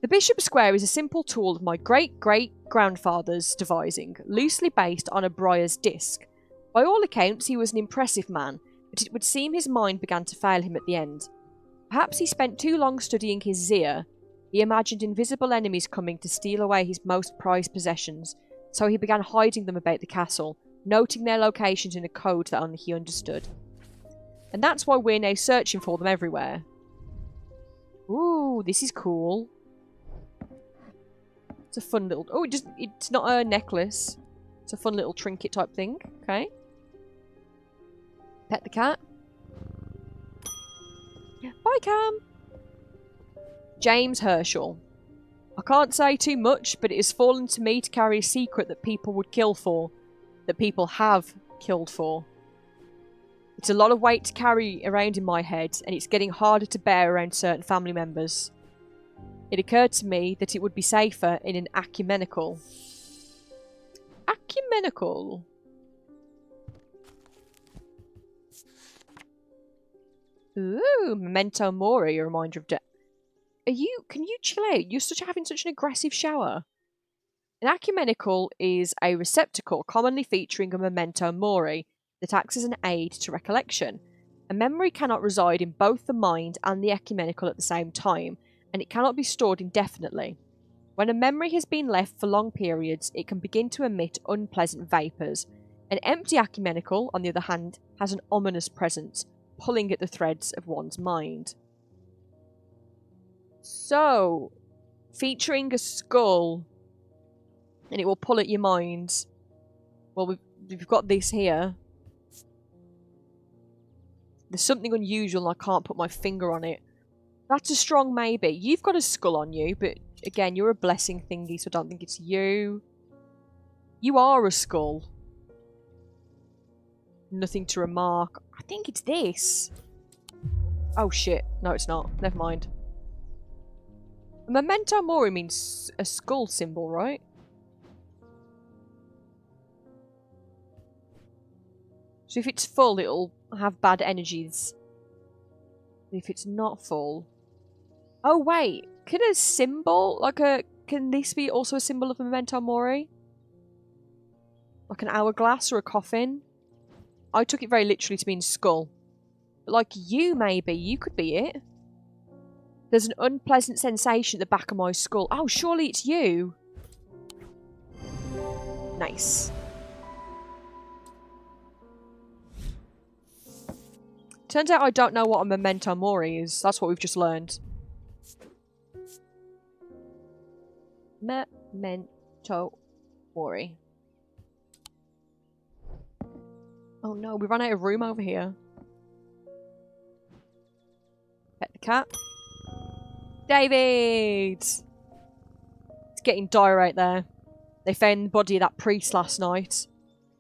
The Bishop's Square is a simple tool of my great-great-grandfather's devising, loosely based on a briar's disc. By all accounts, he was an impressive man, but it would seem his mind began to fail him at the end. Perhaps he spent too long studying his Zir. He imagined invisible enemies coming to steal away his most prized possessions, so he began hiding them about the castle, noting their locations in a code that only he understood. And that's why we're now searching for them everywhere. Ooh, this is cool. It's a fun little... Oh, it's not a necklace. It's a fun little trinket type thing. Okay. Pet the cat. Bye, Cam. James Herschel. I can't say too much, but it has fallen to me to carry a secret that people would kill for. that people have killed for. It's a lot of weight to carry around in my head, and it's getting harder to bear around certain family members. It occurred to me that it would be safer in an ecumenical. Ecumenical? Ooh, memento mori, a reminder of death. Can you chill out? You're having such an aggressive shower. An ecumenical is a receptacle commonly featuring a memento mori that acts as an aid to recollection. A memory cannot reside in both the mind and the ecumenical at the same time, and it cannot be stored indefinitely. When a memory has been left for long periods, it can begin to emit unpleasant vapours. An empty ecumenical, on the other hand, has an ominous presence, pulling at the threads of one's mind. So, featuring a skull, and it will pull at your mind. Well, we've got this here. There's something unusual and I can't put my finger on it. That's a strong maybe. You've got a skull on you, but again, you're a blessing thingy, so I don't think it's you. You are a skull. Nothing to remark. I think it's this. Oh shit. No, it's not. Never mind. A memento mori means a skull symbol, right? So if it's full, it'll have bad energies. If it's not full... Oh wait, can a symbol, can this be also a symbol of a memento mori? Like an hourglass or a coffin? I took it very literally to mean skull. But like you, maybe, you could be it. There's an unpleasant sensation at the back of my skull. Oh, surely it's you. Nice. Turns out I don't know what a memento mori is. That's what we've just learned. Memento mori. Oh no, we ran out of room over here. Pet the cat. David! It's getting dire out there. They found the body of that priest last night.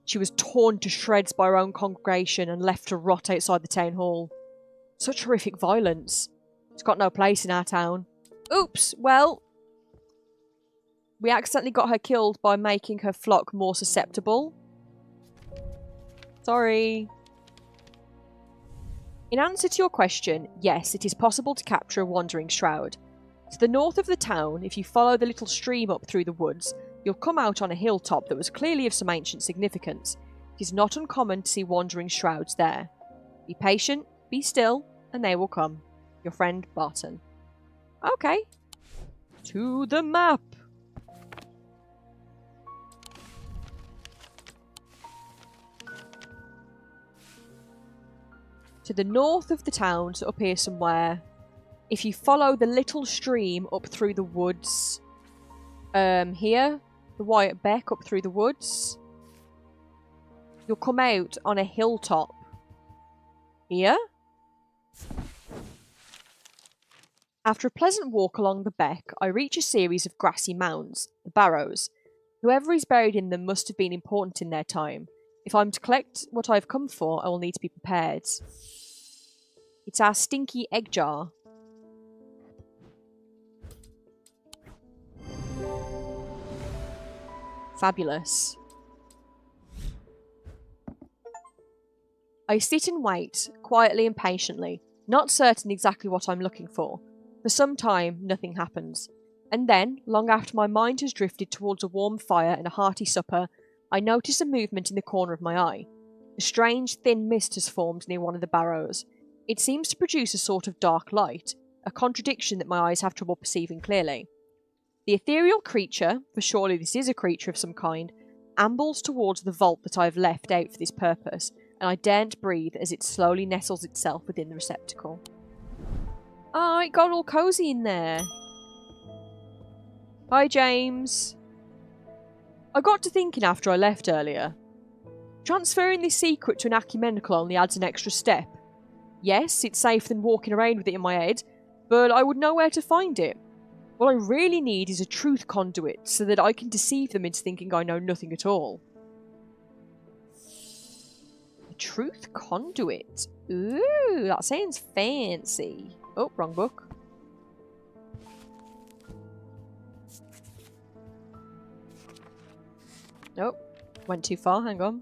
She was torn to shreds by her own congregation and left to rot outside the town hall. Such horrific violence. It's got no place in our town. Oops, well... we accidentally got her killed by making her flock more susceptible. Sorry. In answer to your question, yes, it is possible to capture a wandering shroud. To the north of the town, if you follow the little stream up through the woods, you'll come out on a hilltop that was clearly of some ancient significance. It is not uncommon to see wandering shrouds there. Be patient, be still, and they will come. Your friend, Barton. Okay. To the map. To the north of the town, so up here somewhere, if you follow the little stream up through the woods, here, the Wyatt Beck up through the woods, you'll come out on a hilltop. Here. After a pleasant walk along the beck, I reach a series of grassy mounds, the barrows. Whoever is buried in them must have been important in their time. If I'm to collect what I've come for, I will need to be prepared. It's our stinky egg jar. Fabulous. I sit and wait, quietly and patiently, not certain exactly what I'm looking for. For some time, nothing happens. And then, long after my mind has drifted towards a warm fire and a hearty supper, I notice a movement in the corner of my eye. A strange, thin mist has formed near one of the barrows. It seems to produce a sort of dark light, a contradiction that my eyes have trouble perceiving clearly. The ethereal creature, for surely this is a creature of some kind, ambles towards the vault that I have left out for this purpose, and I daren't breathe as it slowly nestles itself within the receptacle. Oh, it got all cosy in there. Hi, James. I got to thinking after I left earlier. Transferring this secret to an ecumenical only adds an extra step. Yes, it's safer than walking around with it in my head, but I would know where to find it. What I really need is a truth conduit so that I can deceive them into thinking I know nothing at all. Truth conduit. Ooh, that sounds fancy. Oh, wrong book. Nope. Went too far, hang on.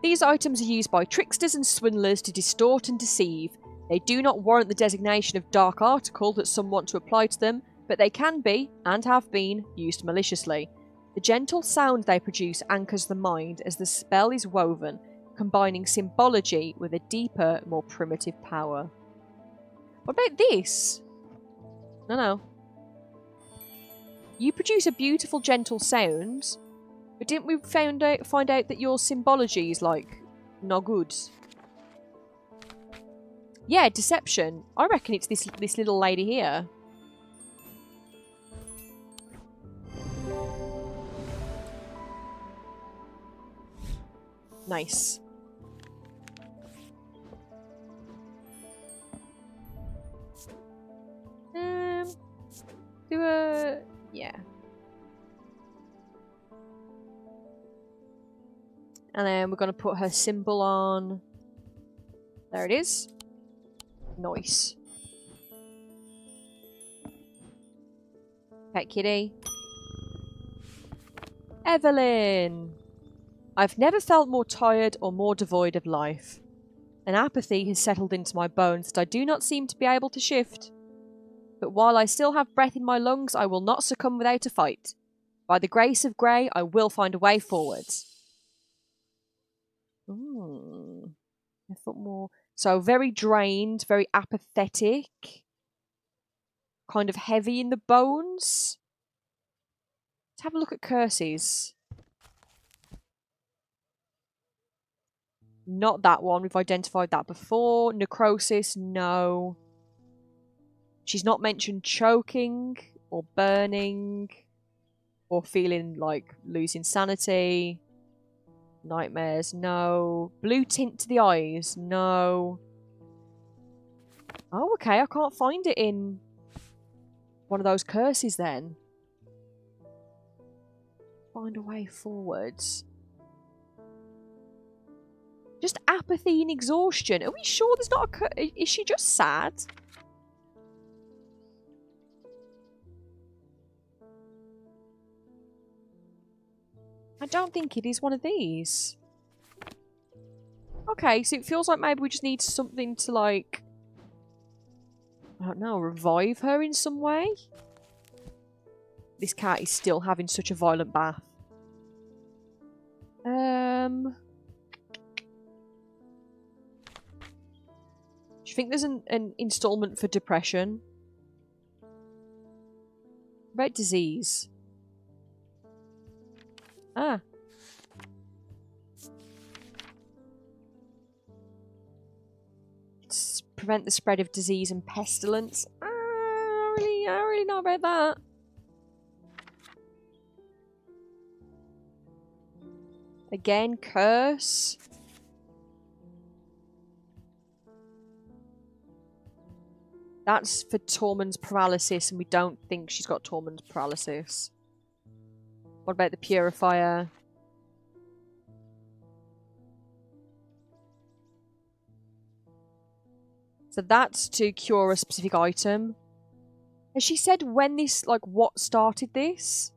These items are used by tricksters and swindlers to distort and deceive. They do not warrant the designation of dark article that some want to apply to them, but they can be, and have been, used maliciously. The gentle sound they produce anchors the mind as the spell is woven, combining symbology with a deeper, more primitive power. What about this? No. You produce a beautiful, gentle sound, but didn't we find out that your symbology is, like, no good? Yeah, deception. I reckon it's this little lady here. Nice. Yeah. And then we're going to put her symbol on. There it is. Nice. Pet kitty. Evelyn! I've never felt more tired or more devoid of life. An apathy has settled into my bones that I do not seem to be able to shift. But while I still have breath in my lungs, I will not succumb without a fight. By the grace of Grey, I will find a way forward. I thought more... So, very drained, very apathetic. Kind of heavy in the bones. Let's have a look at curses. Not that one. We've identified that before. Necrosis, no. She's not mentioned choking or burning or feeling like losing sanity. Nightmares, no. Blue tint to the eyes, no. Oh, okay. I can't find it in one of those curses then. Find a way forwards. Just apathy and exhaustion. Are we sure there's not a curse? Is she just sad? I don't think it is one of these. Okay, so it feels like maybe we just need something to, like... I don't know, revive her in some way? This cat is still having such a violent bath. Do you think there's an installment for depression? What about disease? Ah. Prevent the spread of disease and pestilence. I don't really know about that. Again, curse. That's for Tormund's paralysis, and we don't think she's got Tormund's paralysis. What about the purifier? So that's to cure a specific item. Has she said when this, like, what started this?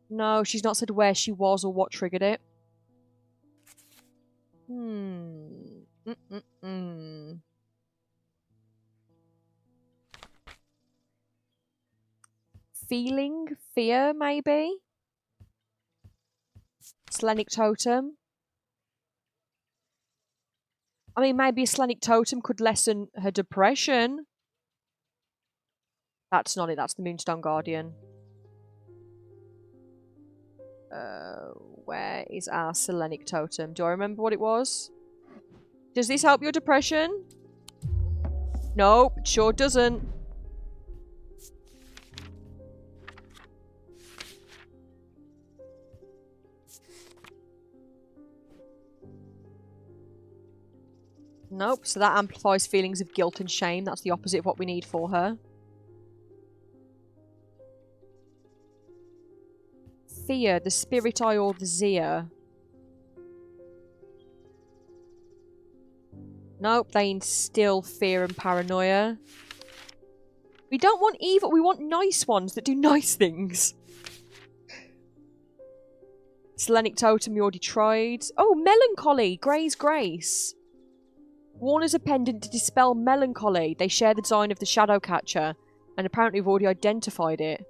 No, she's not said where she was or what triggered it. Feeling? Fear, maybe? Slenic totem? I mean, maybe a Slenic totem could lessen her depression. That's not it, that's the Moonstone Guardian. Where is our Selenic totem? Do I remember what it was? Does this help your depression? Nope, it sure doesn't. Nope, so that amplifies feelings of guilt and shame. That's the opposite of what we need for her. fear, the spirit eye, or the Zia? Nope, they instill fear and paranoia. We don't want evil, we want nice ones that do nice things. Selenic totem we already tried. Oh, melancholy, Grey's Grace. Worn as a pendant to dispel melancholy. They share the design of the shadow catcher, and apparently we've already identified it.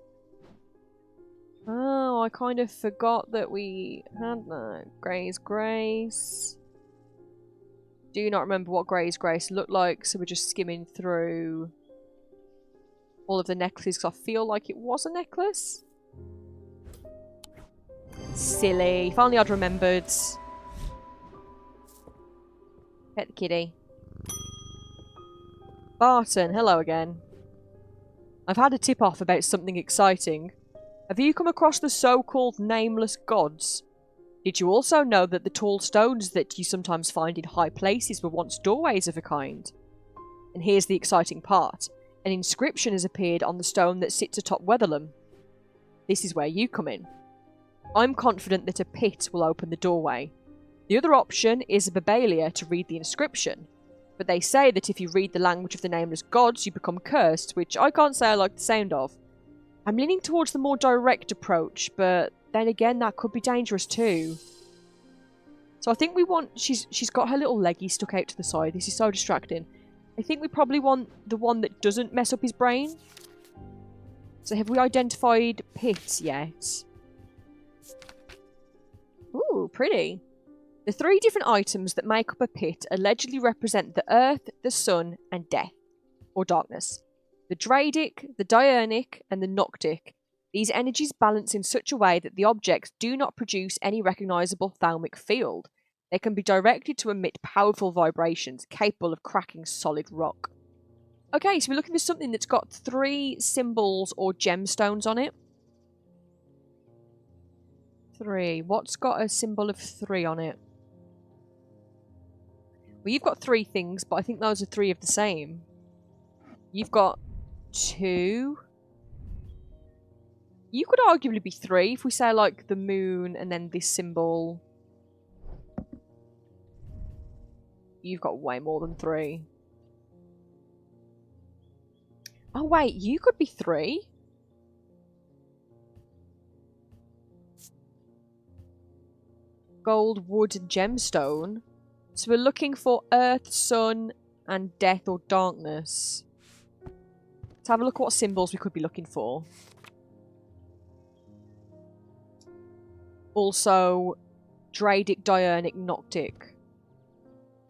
Oh, I kind of forgot that we had that. Grey's Grace. Do not remember what Grey's Grace looked like, so we're just skimming through all of the necklaces because I feel like it was a necklace. Silly. If only I'd remembered. Pet the kitty. Barton, hello again. I've had a tip-off about something exciting. Have you come across the so-called nameless gods? Did you also know that the tall stones that you sometimes find in high places were once doorways of a kind? And here's the exciting part. An inscription has appeared on the stone that sits atop Weatherlam. This is where you come in. I'm confident that a pit will open the doorway. The other option is a Babalia to read the inscription. But they say that if you read the language of the nameless gods, you become cursed, which I can't say I like the sound of. I'm leaning towards the more direct approach, but then again, that could be dangerous too. So I think we want... She's got her little leggy stuck out to the side. This is so distracting. I think we probably want the one that doesn't mess up his brain. So have we identified pits yet? Ooh, pretty. The 3 different items that make up a pit allegedly represent the earth, the sun, and death, or darkness. The Dradic, the Diurnic, and the Noctic. These energies balance in such a way that the objects do not produce any recognisable thalmic field. They can be directed to emit powerful vibrations, capable of cracking solid rock. Okay, so we're looking for something that's got 3 symbols or gemstones on it. 3. What's got a symbol of 3 on it? Well, you've got 3 things, but I think those are 3 of the same. You've got 2. You could arguably be 3 if we say, like, the moon and then this symbol. You've got way more than 3. Oh, wait, you could be 3. Gold, wood, and gemstone. So we're looking for earth, sun, and death or darkness. Let's have a look at what symbols we could be looking for. Also, Dradic, Diurnic, Noctic.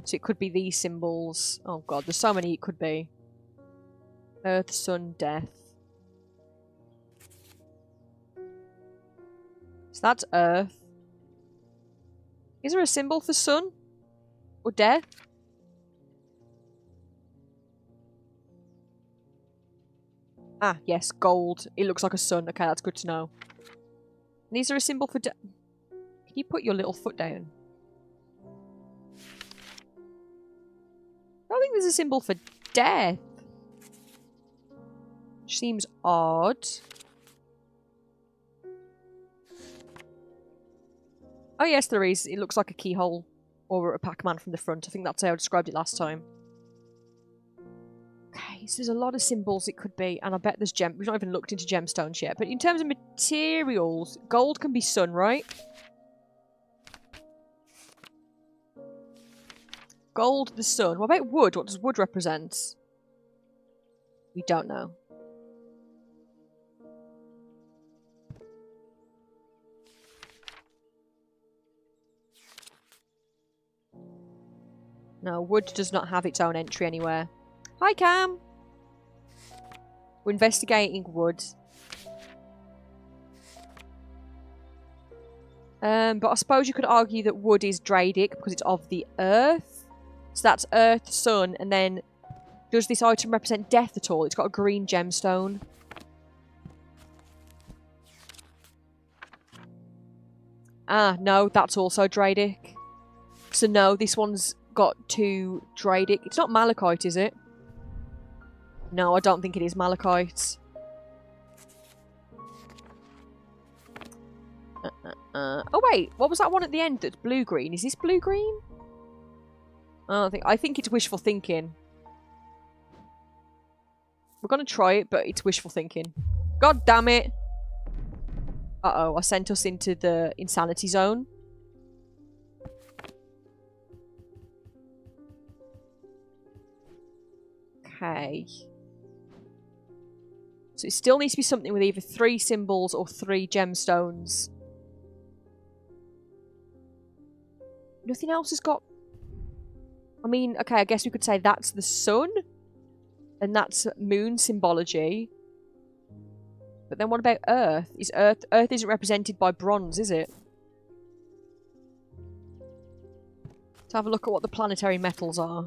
So it could be these symbols. Oh god, there's so many it could be. Earth, sun, death. So that's earth. Is there a symbol for sun? Or death? Ah, yes, gold. It looks like a sun. Okay, that's good to know. And is there a symbol for death? Can you put your little foot down? I don't think there's a symbol for death. Which seems odd. Oh yes, there is. It looks like a keyhole or a Pac-Man from the front. I think that's how I described it last time. Okay, so there's a lot of symbols it could be, and I bet there's we've not even looked into gemstones yet. But in terms of materials, gold can be sun, right? Gold, the sun. What about wood? What does wood represent? We don't know. No, wood does not have its own entry anywhere. Hi, Cam! We're investigating wood. But I suppose you could argue that wood is Dradic because it's of the earth. So that's earth, sun, and then does this item represent death at all? It's got a green gemstone. Ah, no, that's also Dradic. So no, this one's got 2 Dradic. It's not malachite, is it? No, I don't think it is malachite. Oh wait, what was that one at the end that's blue-green? Is this blue-green? I think it's wishful thinking. We're gonna try it, but it's wishful thinking. God damn it! Uh-oh, I sent us into the insanity zone. Okay. So it still needs to be something with either 3 symbols or 3 gemstones. Nothing else has got... I mean, okay, I guess we could say that's the sun. And that's moon symbology. But then what about Earth? Earth isn't represented by bronze, is it? Let's have a look at what the planetary metals are.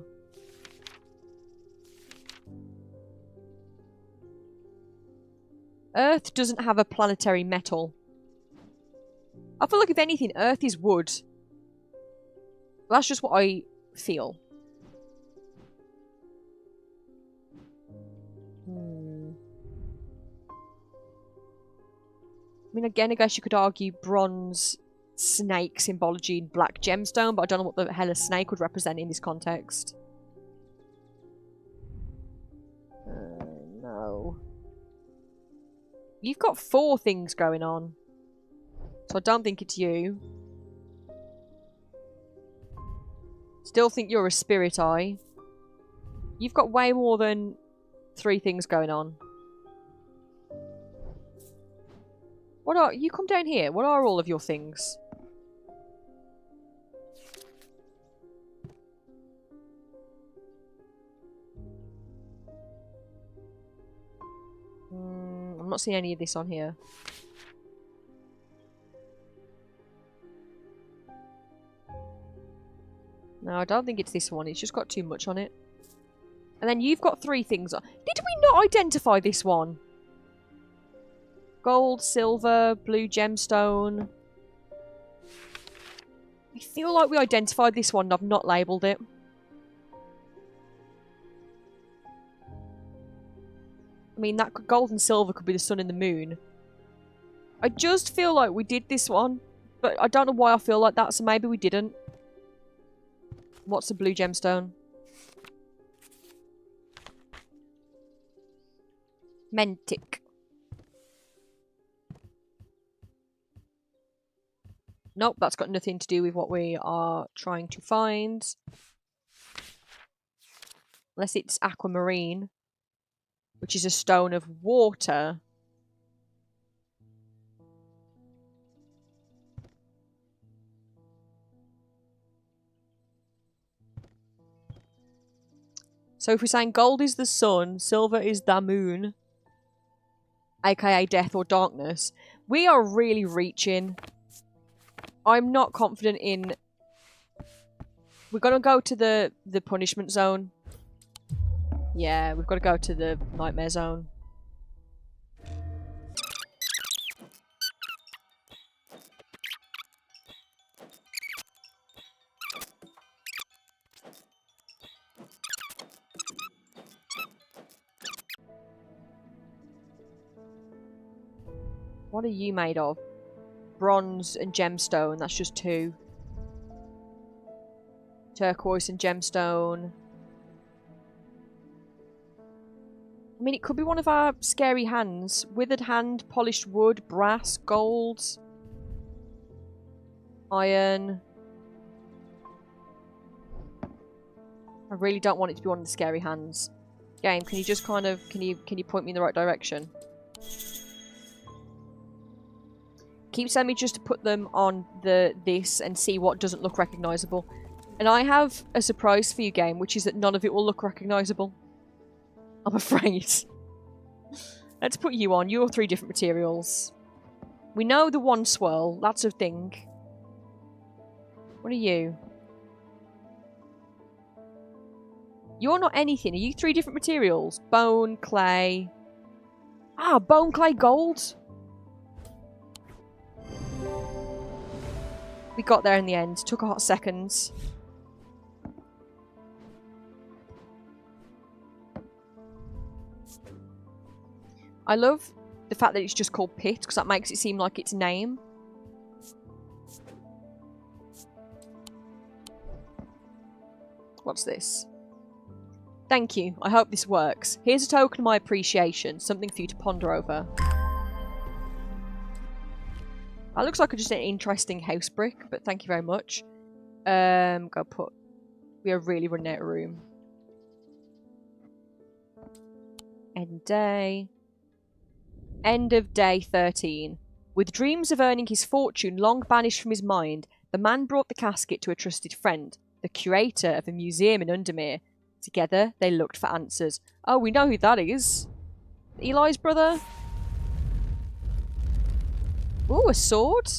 Earth doesn't have a planetary metal. I feel like if anything, Earth is wood. That's just what I feel. I mean, again, I guess you could argue bronze, snake symbology, and black gemstone, but I don't know what the hell a snake would represent in this context. No. You've got 4 things going on. So I don't think it's you. Still think you're a spirit eye. You've got way more than 3 things going on. What are... You come down here. What are all of your things? I'm not seeing any of this on here. No, I don't think it's this one. It's just got too much on it. And then you've got 3 things on. Did we not identify this one? Gold, silver, blue gemstone. I feel like we identified this one and I've not labelled it. I mean, that gold and silver could be the sun and the moon. I just feel like we did this one. But I don't know why I feel like that, so maybe we didn't. What's the blue gemstone? Mentic. Nope, that's got nothing to do with what we are trying to find. Unless it's aquamarine, which is a stone of water. So if we're saying gold is the sun, silver is the moon, aka death or darkness, we are really reaching. I'm not confident in... We're going to go to the punishment zone. Yeah, we've got to go to the nightmare zone. What are you made of? Bronze and gemstone, that's just 2. Turquoise and gemstone. I mean, it could be one of our scary hands. Withered hand, polished wood, brass, gold, iron. I really don't want it to be one of the scary hands. Game, can you just kind of... Can you point me in the right direction? Keep telling me just to put them on this and see what doesn't look recognisable. And I have a surprise for you, game, which is that none of it will look recognisable. I'm afraid. Let's put you on. You're 3 different materials. We know the one swirl. That's a thing. What are you? You're not anything. Are you 3 different materials? Bone, clay. Ah, bone, clay, gold. We got there in the end. Took a hot second. I love the fact that it's just called pit, because that makes it seem like its name. What's this? Thank you. I hope this works. Here's a token of my appreciation. Something for you to ponder over. That looks like just an interesting house brick, but thank you very much. Go put... We are really running out of room. End day. End of day 13. With dreams of earning his fortune long banished from his mind, the man brought the casket to a trusted friend, the curator of a museum in Undermere. Together, they looked for answers. Oh, we know who that is. Eli's brother? Ooh, a sword?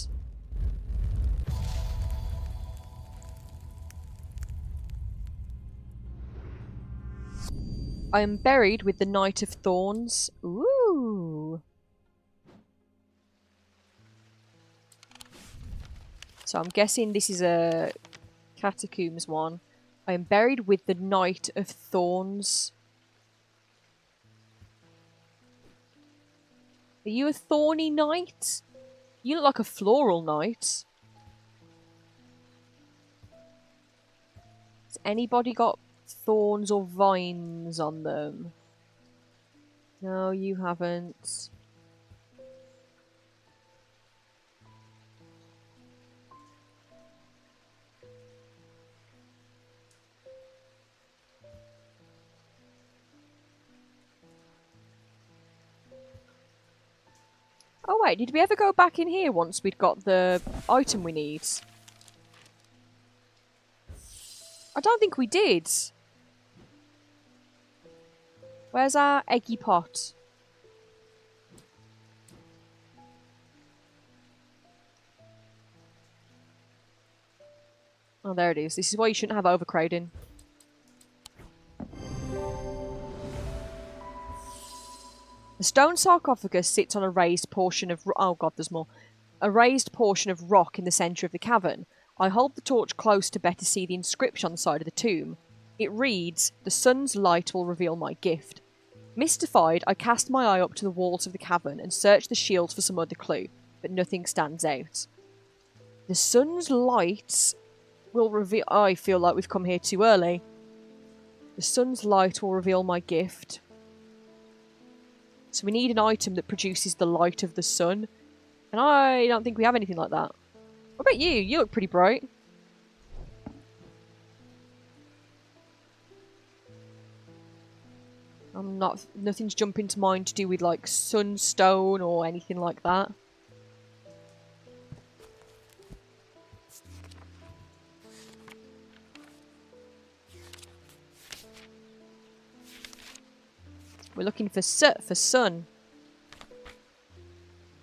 I am buried with the Knight of Thorns. Ooh. So I'm guessing this is a catacombs one. I am buried with the Knight of Thorns. Are you a thorny knight? You look like a floral knight. Has anybody got thorns or vines on them? No, you haven't. Oh wait, did we ever go back in here once we'd got the item we need? I don't think we did. Where's our eggy pot? Oh, there it is. This is why you shouldn't have overcrowding. The stone sarcophagus sits on a raised portion of... Oh god, there's more. A raised portion of rock in the centre of the cavern. I hold the torch close to better see the inscription on the side of the tomb. It reads, "The sun's light will reveal my gift." Mystified, I cast my eye up to the walls of the cavern and search the shields for some other clue, but nothing stands out. The sun's light will reveal... Oh, I feel like we've come here too early. The sun's light will reveal my gift. So we need an item that produces the light of the sun. And I don't think we have anything like that. What about you? You look pretty bright. Nothing's jumping to mind to do with like sunstone or anything like that. We're looking for sun.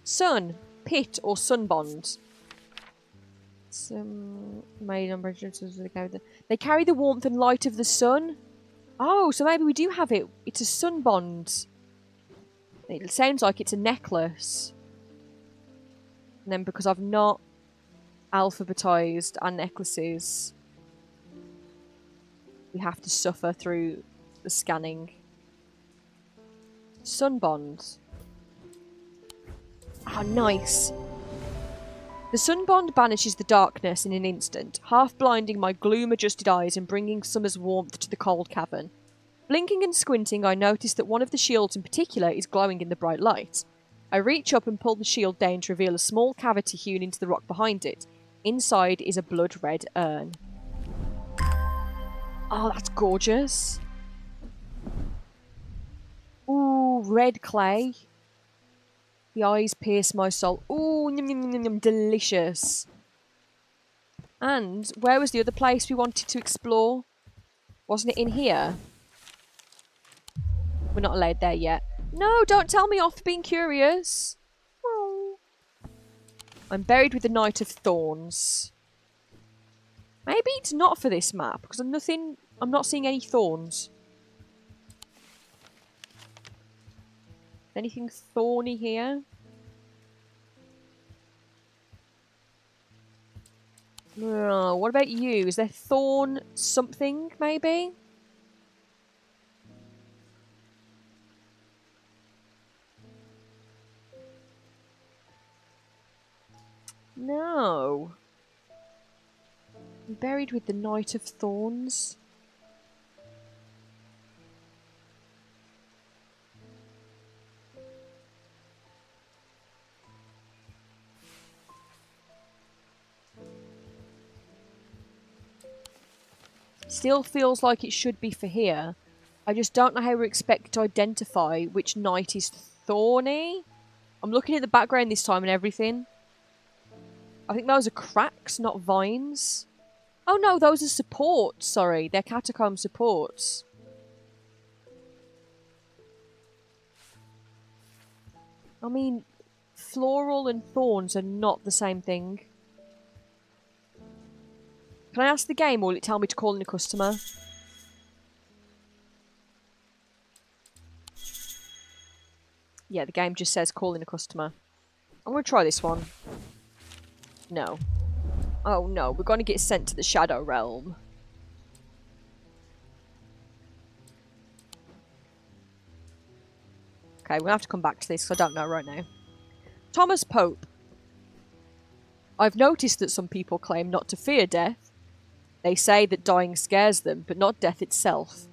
Sun, pit, or sun bond. Some made on they carry the warmth and light of the sun. Oh, so maybe we do have it. It's a sun bond. It sounds like it's a necklace. And then because I've not alphabetized our necklaces, we have to suffer through the scanning. Sun bond. Oh, nice. The sun bond banishes the darkness in an instant, half blinding my gloom-adjusted eyes and bringing summer's warmth to the cold cavern. Blinking and squinting, I notice that one of the shields in particular is glowing in the bright light. I reach up and pull the shield down to reveal a small cavity hewn into the rock behind it. Inside is a blood-red urn. Oh, that's gorgeous. Ooh, red clay. The eyes pierce my soul. Ooh, yum, yum, yum, yum, delicious. And where was the other place we wanted to explore? Wasn't it in here? We're not allowed there yet. No, don't tell me off for being curious. Oh. I'm buried with the Knight of Thorns. Maybe it's not for this map, because I'm not seeing any thorns. Anything thorny here? Oh, what about you? Is there thorn something, maybe? No. I'm buried with the Knight of Thorns. Still feels like it should be for here. I just don't know how we're expected to identify which knight is thorny. I'm looking at the background this time and everything. I think those are cracks, not vines. Oh no, those are supports. Sorry, they're catacomb supports. I mean, floral and thorns are not the same thing. Can I ask the game or will it tell me to call in a customer? Yeah, the game just says call in a customer. I'm going to try this one. No. Oh no, we're going to get sent to the Shadow Realm. Okay, we'll have to come back to this because I don't know right now. Thomas Pope. I've noticed that some people claim not to fear death. They say that dying scares them, but not death itself.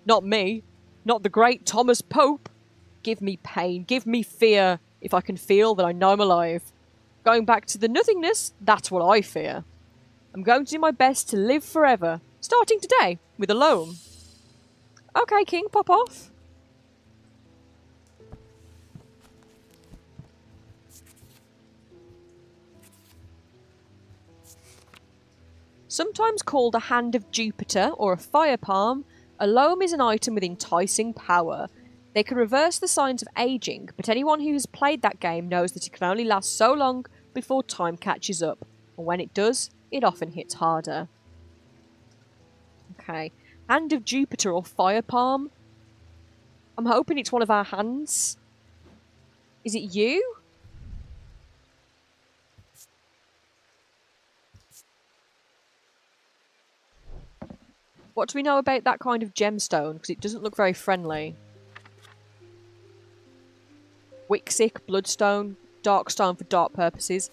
Not me. Not the great Thomas Pope. Give me pain, give me fear, if I can feel that I know I'm alive. Going back to the nothingness, that's what I fear. I'm going to do my best to live forever, starting today, with a loam. Okay, King, pop off. Sometimes called a hand of Jupiter or a fire palm, a loam is an item with enticing power. They can reverse the signs of aging, but anyone who has played that game knows that it can only last so long before time catches up, and when it does, it often hits harder. Okay. Hand of Jupiter or fire palm? I'm hoping it's one of our hands. Is it you? What do we know about that kind of gemstone? Because it doesn't look very friendly. Wixic, bloodstone, darkstone for dark purposes.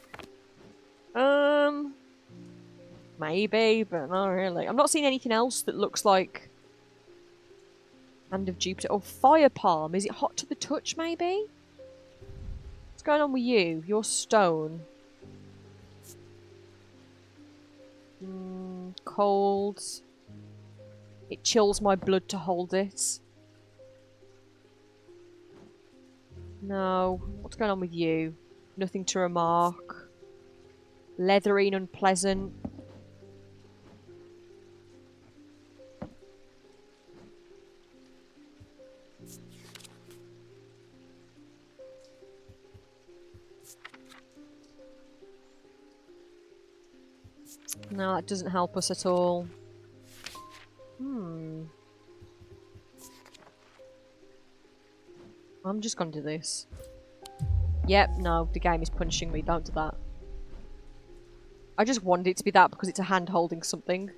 Maybe, but not really. I'm not seeing anything else that looks like Hand of Jupiter. Or fire palm. Is it hot to the touch, maybe? What's going on with you? Your stone. Cold. It chills my blood to hold it. No. What's going on with you? Nothing to remark. Leathery and unpleasant. No, that doesn't help us at all. I'm just gonna do this. Yep, no, the game is punishing me. Don't do that. I just wanted it to be that because it's a hand holding something.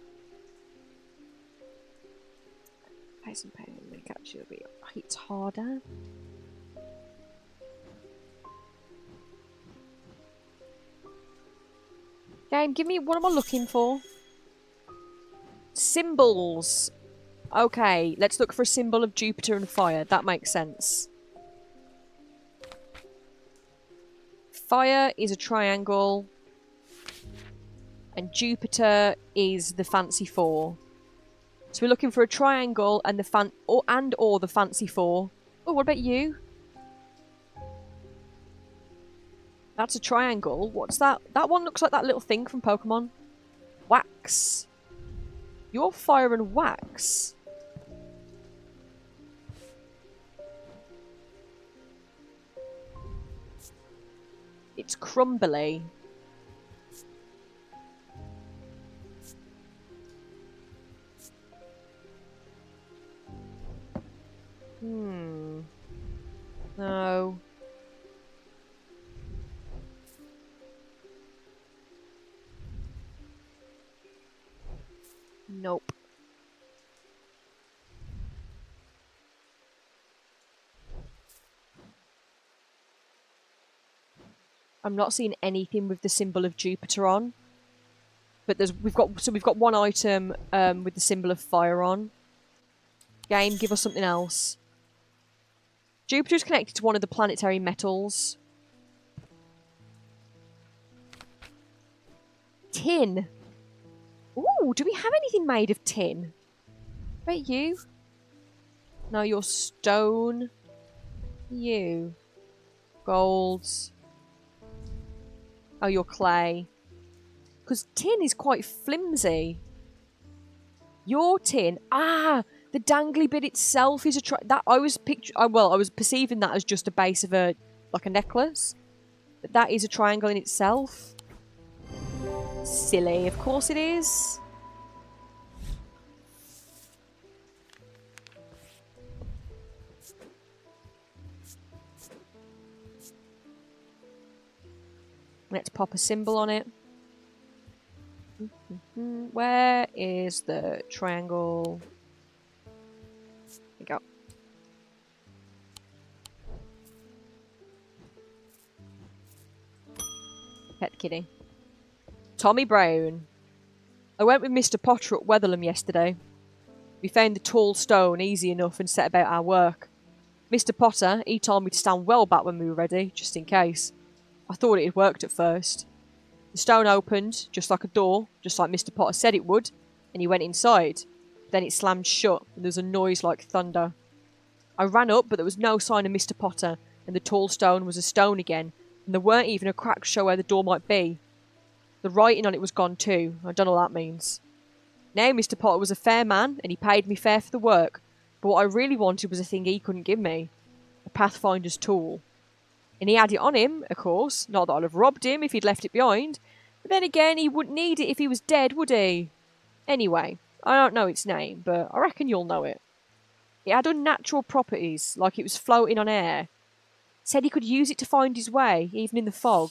Pace and pain make actually be hits harder. Game, give me, what am I looking for? Symbols. Okay, let's look for a symbol of Jupiter and fire. That makes sense. Fire is a triangle. And Jupiter is the fancy four. So we're looking for a triangle and the or the fancy four. Oh, what about you? That's a triangle. What's that? That one looks like that little thing from Pokemon. Wax. You're fire and wax. It's crumbly. No. Nope. I'm not seeing anything with the symbol of Jupiter on. But we've got one item with the symbol of fire on. Game, give us something else. Jupiter's connected to one of the planetary metals. Tin. Ooh, do we have anything made of tin? Bet you. No, you're stone. You. Golds. Oh, you're clay. Because tin is quite flimsy. Your tin. Ah! The dangly bit itself is that I was well, I was perceiving that as just a base of a necklace. But that is a triangle in itself. Silly, of course it is. Let's pop a symbol on it. Where is the triangle? There we go. Pet kitty. Tommy Brown. I went with Mr. Potter at Weatherlam yesterday. We found the tall stone easy enough and set about our work. Mr. Potter, he told me to stand well back when we were ready, just in case. I thought it had worked at first. The stone opened, just like a door, just like Mr. Potter said it would, and he went inside. Then it slammed shut, and there was a noise like thunder. I ran up, but there was no sign of Mr. Potter, and the tall stone was a stone again, and there weren't even a crack to show where the door might be. The writing on it was gone too. I don't know what that means. Now, Mr. Potter was a fair man, and he paid me fair for the work, but what I really wanted was a thing he couldn't give me. A Pathfinder's tool. And he had it on him, of course. Not that I'd have robbed him if he'd left it behind. But then again, he wouldn't need it if he was dead, would he? Anyway, I don't know its name, but I reckon you'll know it. It had unnatural properties, like it was floating on air. Said he could use it to find his way, even in the fog.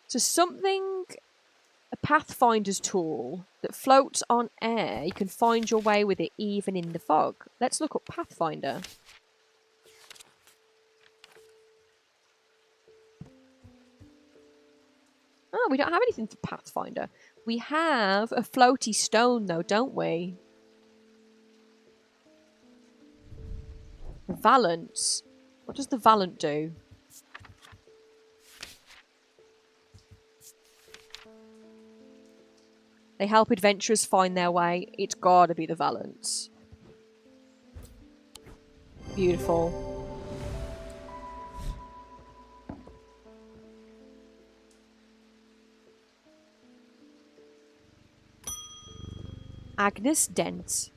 So something... a Pathfinder's tool that floats on air. You can find your way with it even in the fog. Let's look up Pathfinder. Oh, we don't have anything for Pathfinder. We have a floaty stone, though, don't we? Valance. What does the Valant do? They help adventurers find their way. It's gotta be the Valance. Beautiful. Agnes Dent.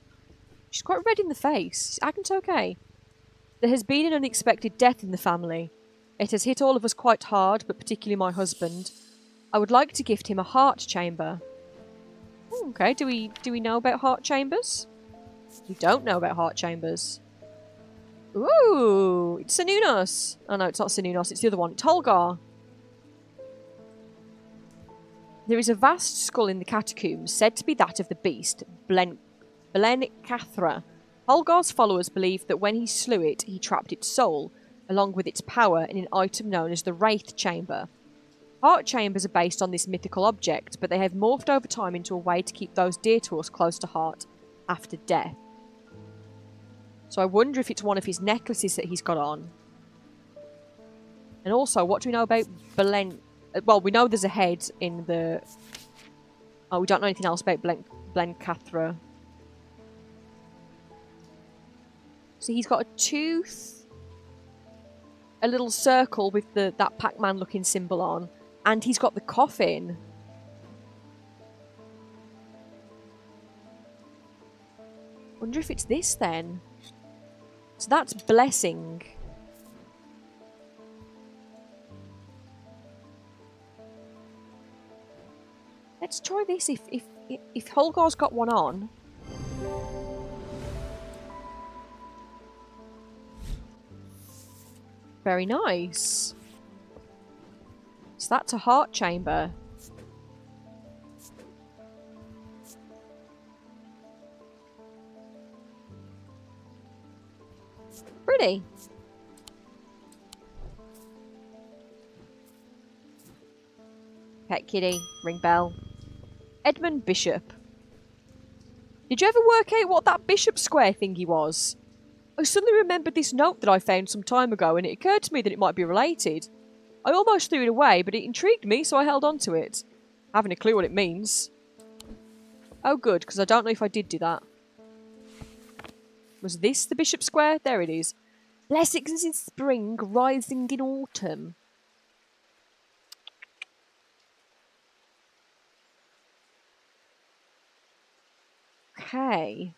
She's quite red in the face. Is Agnes okay? There has been an unexpected death in the family. It has hit all of us quite hard, but particularly my husband. I would like to gift him a heart chamber. Ooh, okay, do we know about heart chambers? We don't know about heart chambers. Ooh, it's Sanunos. Oh no, it's not Sanunos, it's the other one. It's Holgar. There is a vast skull in the catacombs, said to be that of the beast, Blencathra. Holgar's followers believe that when he slew it, he trapped its soul, along with its power, in an item known as the Wraith Chamber. Heart chambers are based on this mythical object, but they have morphed over time into a way to keep those dear to us close to heart after death. So I wonder if it's one of his necklaces that he's got on. And also, what do we know about well, we know there's a head in the... Oh, we don't know anything else about Blencathra. So he's got a tooth, a little circle with that Pac-Man looking symbol on, and he's got the coffin. Wonder if it's this then. So that's blessing. Let's try this if Holgar's got one on. Very nice. So that's a heart chamber. Pretty. Pet kitty, ring bell. Edmund Bishop. Did you ever work out what that bishop square thingy was? I suddenly remembered this note that I found some time ago, and it occurred to me that it might be related. I almost threw it away, but it intrigued me, so I held on to it. I haven't a clue what it means. Oh, good, because I don't know if I did do that. Was this the Bishop Square? There it is. Blessings in spring, rising in autumn. Okay.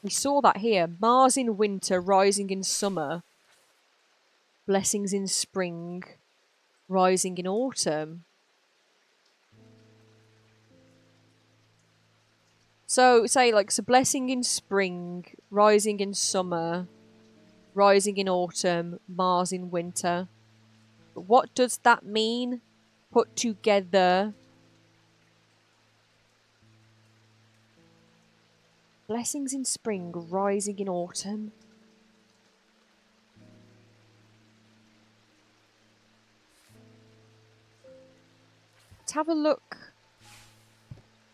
We saw that here. Mars in winter, rising in summer. Blessings in spring, rising in autumn. So, say, like, so blessing in spring, rising in summer, rising in autumn, Mars in winter. But what does that mean? Put together. Blessings in spring, rising in autumn. Let's have a look.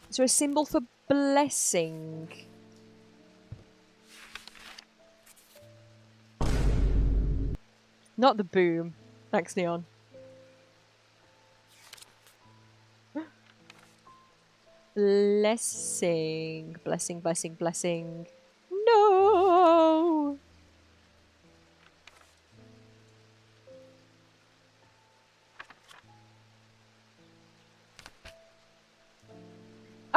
Is there a symbol for blessing? Not the boom. Thanks, Neon. Blessing. Blessing, blessing, blessing. No!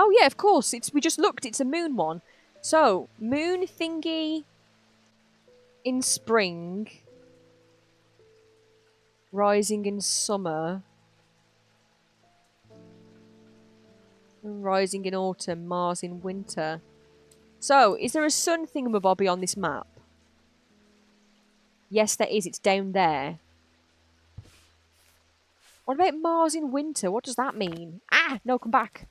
Oh, yeah, of course. We just looked. It's a moon one. So, moon thingy in spring. Rising in summer. Rising in autumn. Mars in winter. So, is there a sun thingamabobby on this map? Yes, there is. It's down there. What about Mars in winter? What does that mean? Ah! No, come back.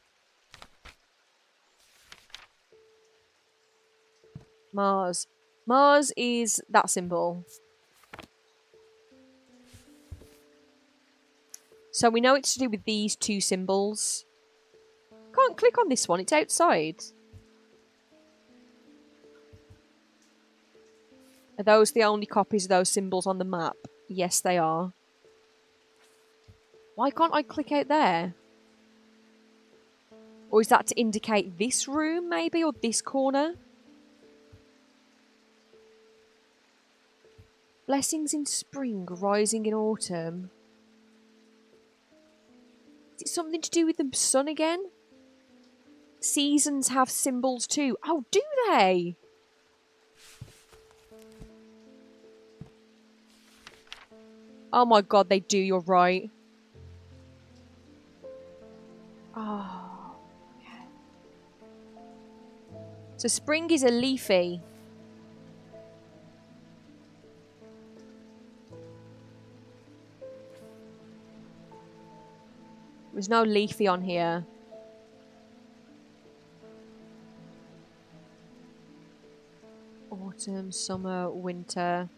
Mars. Mars is that symbol. So we know it's to do with these two symbols. Can't click on this one. It's outside. Are those the only copies of those symbols on the map? Yes, they are. Why can't I click out there? Or is that to indicate this room, maybe? Or this corner? Blessings in spring, rising in autumn. Is it something to do with the sun again? Seasons have symbols too. Oh, do they? Oh my god, they do. You're right. Oh. Okay. So spring is a leafy. There's no leafy on here. Autumn, summer, winter.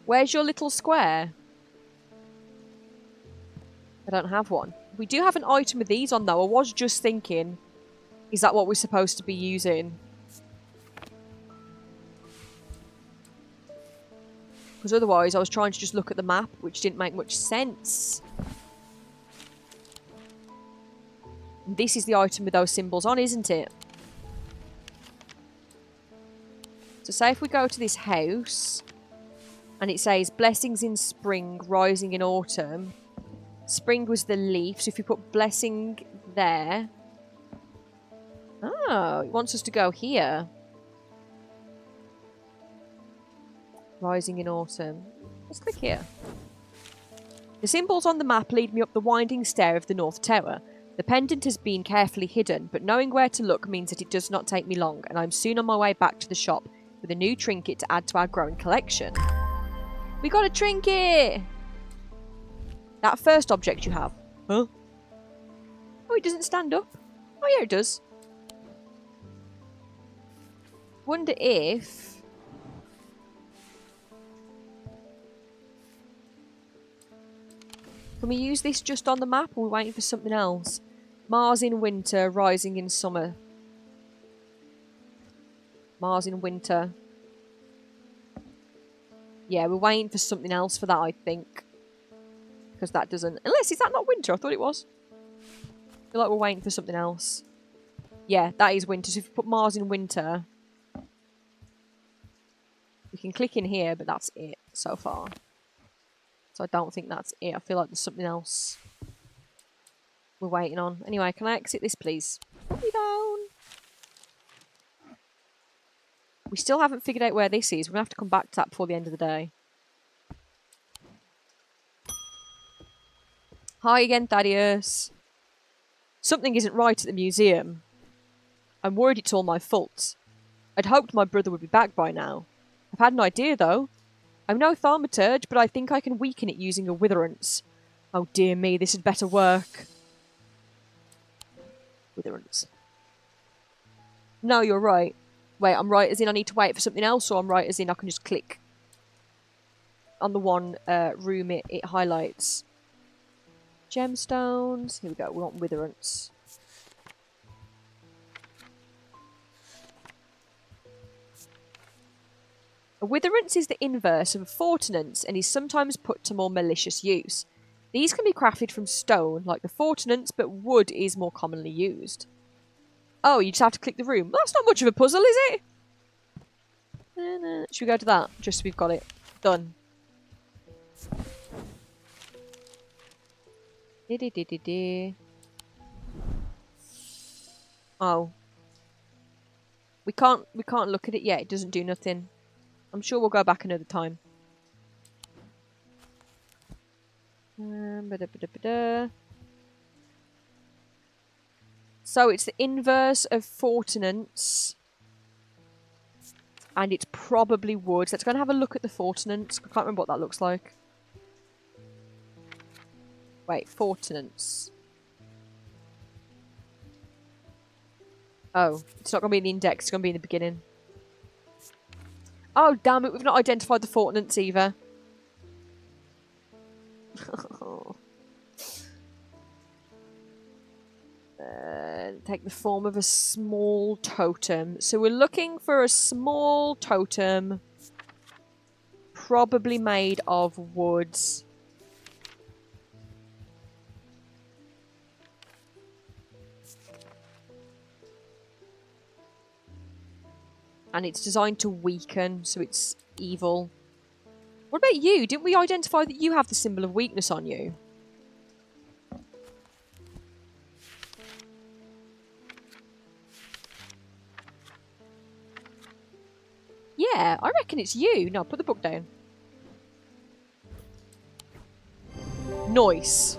Where's your little square? I don't have one. We do have an item of these on though. I was just thinking, is that what we're supposed to be using? Because otherwise I was trying to just look at the map, which didn't make much sense. And this is the item with those symbols on, isn't it? So say if we go to this house, and it says, blessings in spring, rising in autumn. Spring was the leaf, so if you put blessing there... Oh, it wants us to go here. Rising in autumn. Let's click here. The symbols on the map lead me up the winding stair of the North Tower. The pendant has been carefully hidden, but knowing where to look means that it does not take me long, and I'm soon on my way back to the shop with a new trinket to add to our growing collection. We got a trinket! That first object you have. Huh? Oh, it doesn't stand up. Oh, yeah, it does. Wonder if... Can we use this just on the map, or are we waiting for something else? Mars in winter, rising in summer. Mars in winter. Yeah, we're waiting for something else for that, I think. Because that doesn't... Unless, is that not winter? I thought it was. I feel like we're waiting for something else. Yeah, that is winter. So if you put Mars in winter... We can click in here, but that's it so far. So I don't think that's it. I feel like there's something else we're waiting on. Anyway, can I exit this, please? Put me down. We still haven't figured out where this is. We're going to have to come back to that before the end of the day. Hi again, Thaddeus. Something isn't right at the museum. I'm worried it's all my fault. I'd hoped my brother would be back by now. I've had an idea, though. I'm no thaumaturge, but I think I can weaken it using a witherance. Oh dear me, this had better work. Witherance. No, you're right. Wait, I'm right as in I need to wait for something else, or I'm right as in I can just click on the one room it highlights. Gemstones. Here we go. We want witherance. A witherance is the inverse of a fortinance and is sometimes put to more malicious use. These can be crafted from stone, like the fortinance, but wood is more commonly used. Oh, you just have to click the room. That's not much of a puzzle, is it? Should we go to that? Just so we've got it. Done. Oh. We can't look at it yet. It doesn't do nothing. I'm sure we'll go back another time. So it's the inverse of fortinance. And it's probably wood. Let's go and have a look at the fortinance. I can't remember what that looks like. Wait, fortinance. Oh, it's not going to be in the index. It's going to be in the beginning. Oh, damn it. We've not identified the fortinance either. Take the form of a small totem. So we're looking for a small totem. Probably made of woods. And it's designed to weaken, so it's evil. What about you? Didn't we identify that you have the symbol of weakness on you? Yeah, I reckon it's you. No, put the book down. Nice.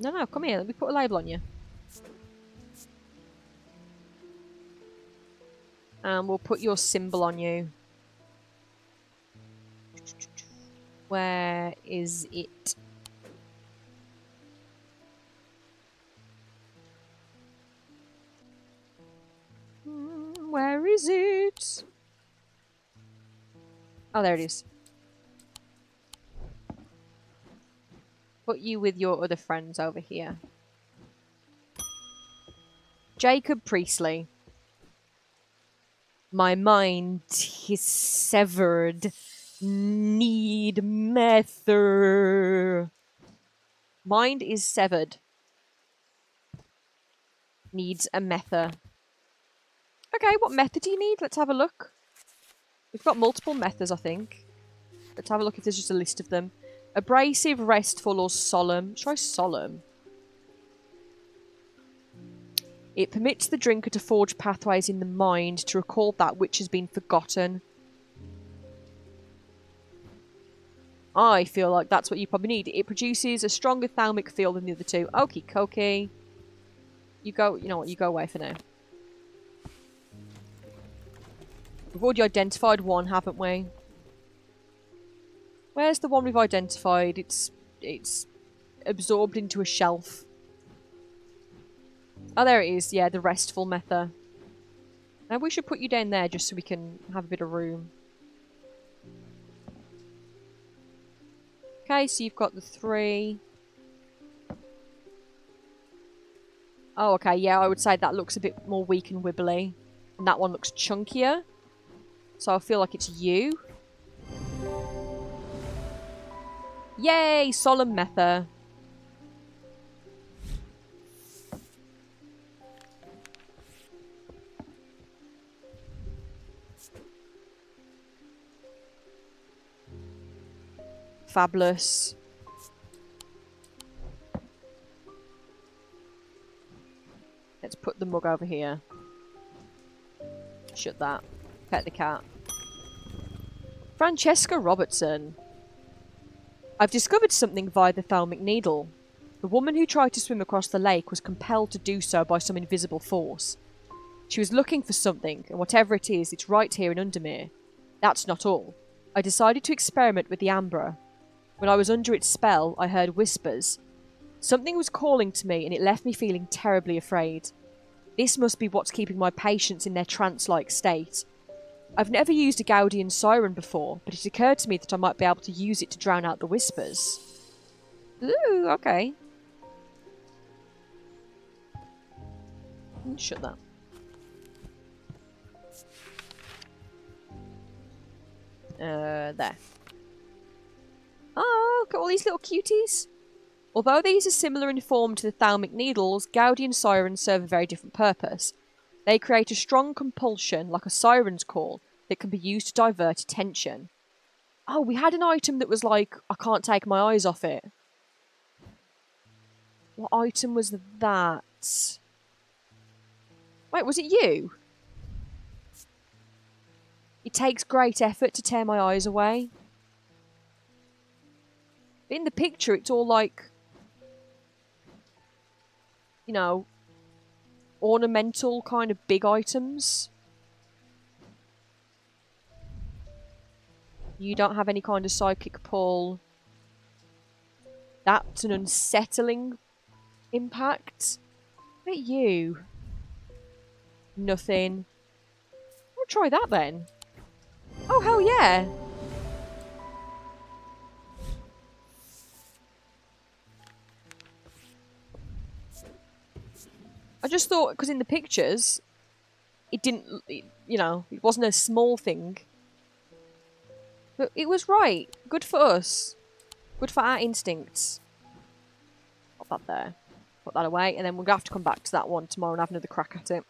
No, come here. Let me put a label on you. And we'll put your symbol on you. Where is it? Where is it? Oh, there it is. Put you with your other friends over here. Jacob Priestley. My mind is severed. Need mether. Mind is severed. Needs a mether. Okay, what method do you need? Let's have a look. We've got multiple methods, I think. Let's have a look if there's just a list of them. Abrasive, restful, or solemn. Try solemn. It permits the drinker to forge pathways in the mind to recall that which has been forgotten. I feel like that's what you probably need. It produces a stronger thalamic feel than the other two. Okie dokie. You go, you know what, you go away for now. We've already identified one, haven't we? Where's the one we've identified? It's absorbed into a shelf. Oh, there it is. Yeah, the restful mether. Now we should put you down there just so we can have a bit of room. Okay, so you've got the 3. Oh, okay, yeah, I would say that looks a bit more weak and wibbly. And that one looks chunkier. So I feel like it's you. Yay, solemn mether. Fabulous. Let's put the mug over here. Shut that. Pet the cat. Francesca Robertson. I've discovered something via the thalmic needle. The woman who tried to swim across the lake was compelled to do so by some invisible force. She was looking for something, and whatever it is, it's right here in Undermere. That's not all. I decided to experiment with the amber. When I was under its spell, I heard whispers. Something was calling to me, and it left me feeling terribly afraid. This must be what's keeping my patients in their trance-like state. I've never used a Gaudian siren before, but it occurred to me that I might be able to use it to drown out the whispers. Ooh, okay. Shut that. There. Oh, look at all these little cuties. Although these are similar in form to the thalmic needles, Gaudian sirens serve a very different purpose. They create a strong compulsion, like a siren's call, that can be used to divert attention. Oh, we had an item that was like, I can't take my eyes off it. What item was that? Wait, was it you? It takes great effort to tear my eyes away. In the picture, it's all like, you know, ornamental kind of big items. You don't have any kind of psychic pull. That's an unsettling impact. What about you? Nothing. I'll try that then. Oh, hell yeah. I just thought, because in the pictures, it didn't, you know, it wasn't a small thing. But it was right. Good for us. Good for our instincts. Put that there. Put that away. And then we're going to have to come back to that one tomorrow and have another crack at it.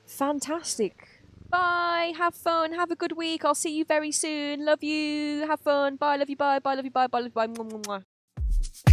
Fantastic. Bye. Have fun. Have a good week. I'll see you very soon. Love you. Have fun. Bye. Love you. Bye. Bye. Love you. Bye. Bye. Love you. Bye. Mwah, mwah, mwah.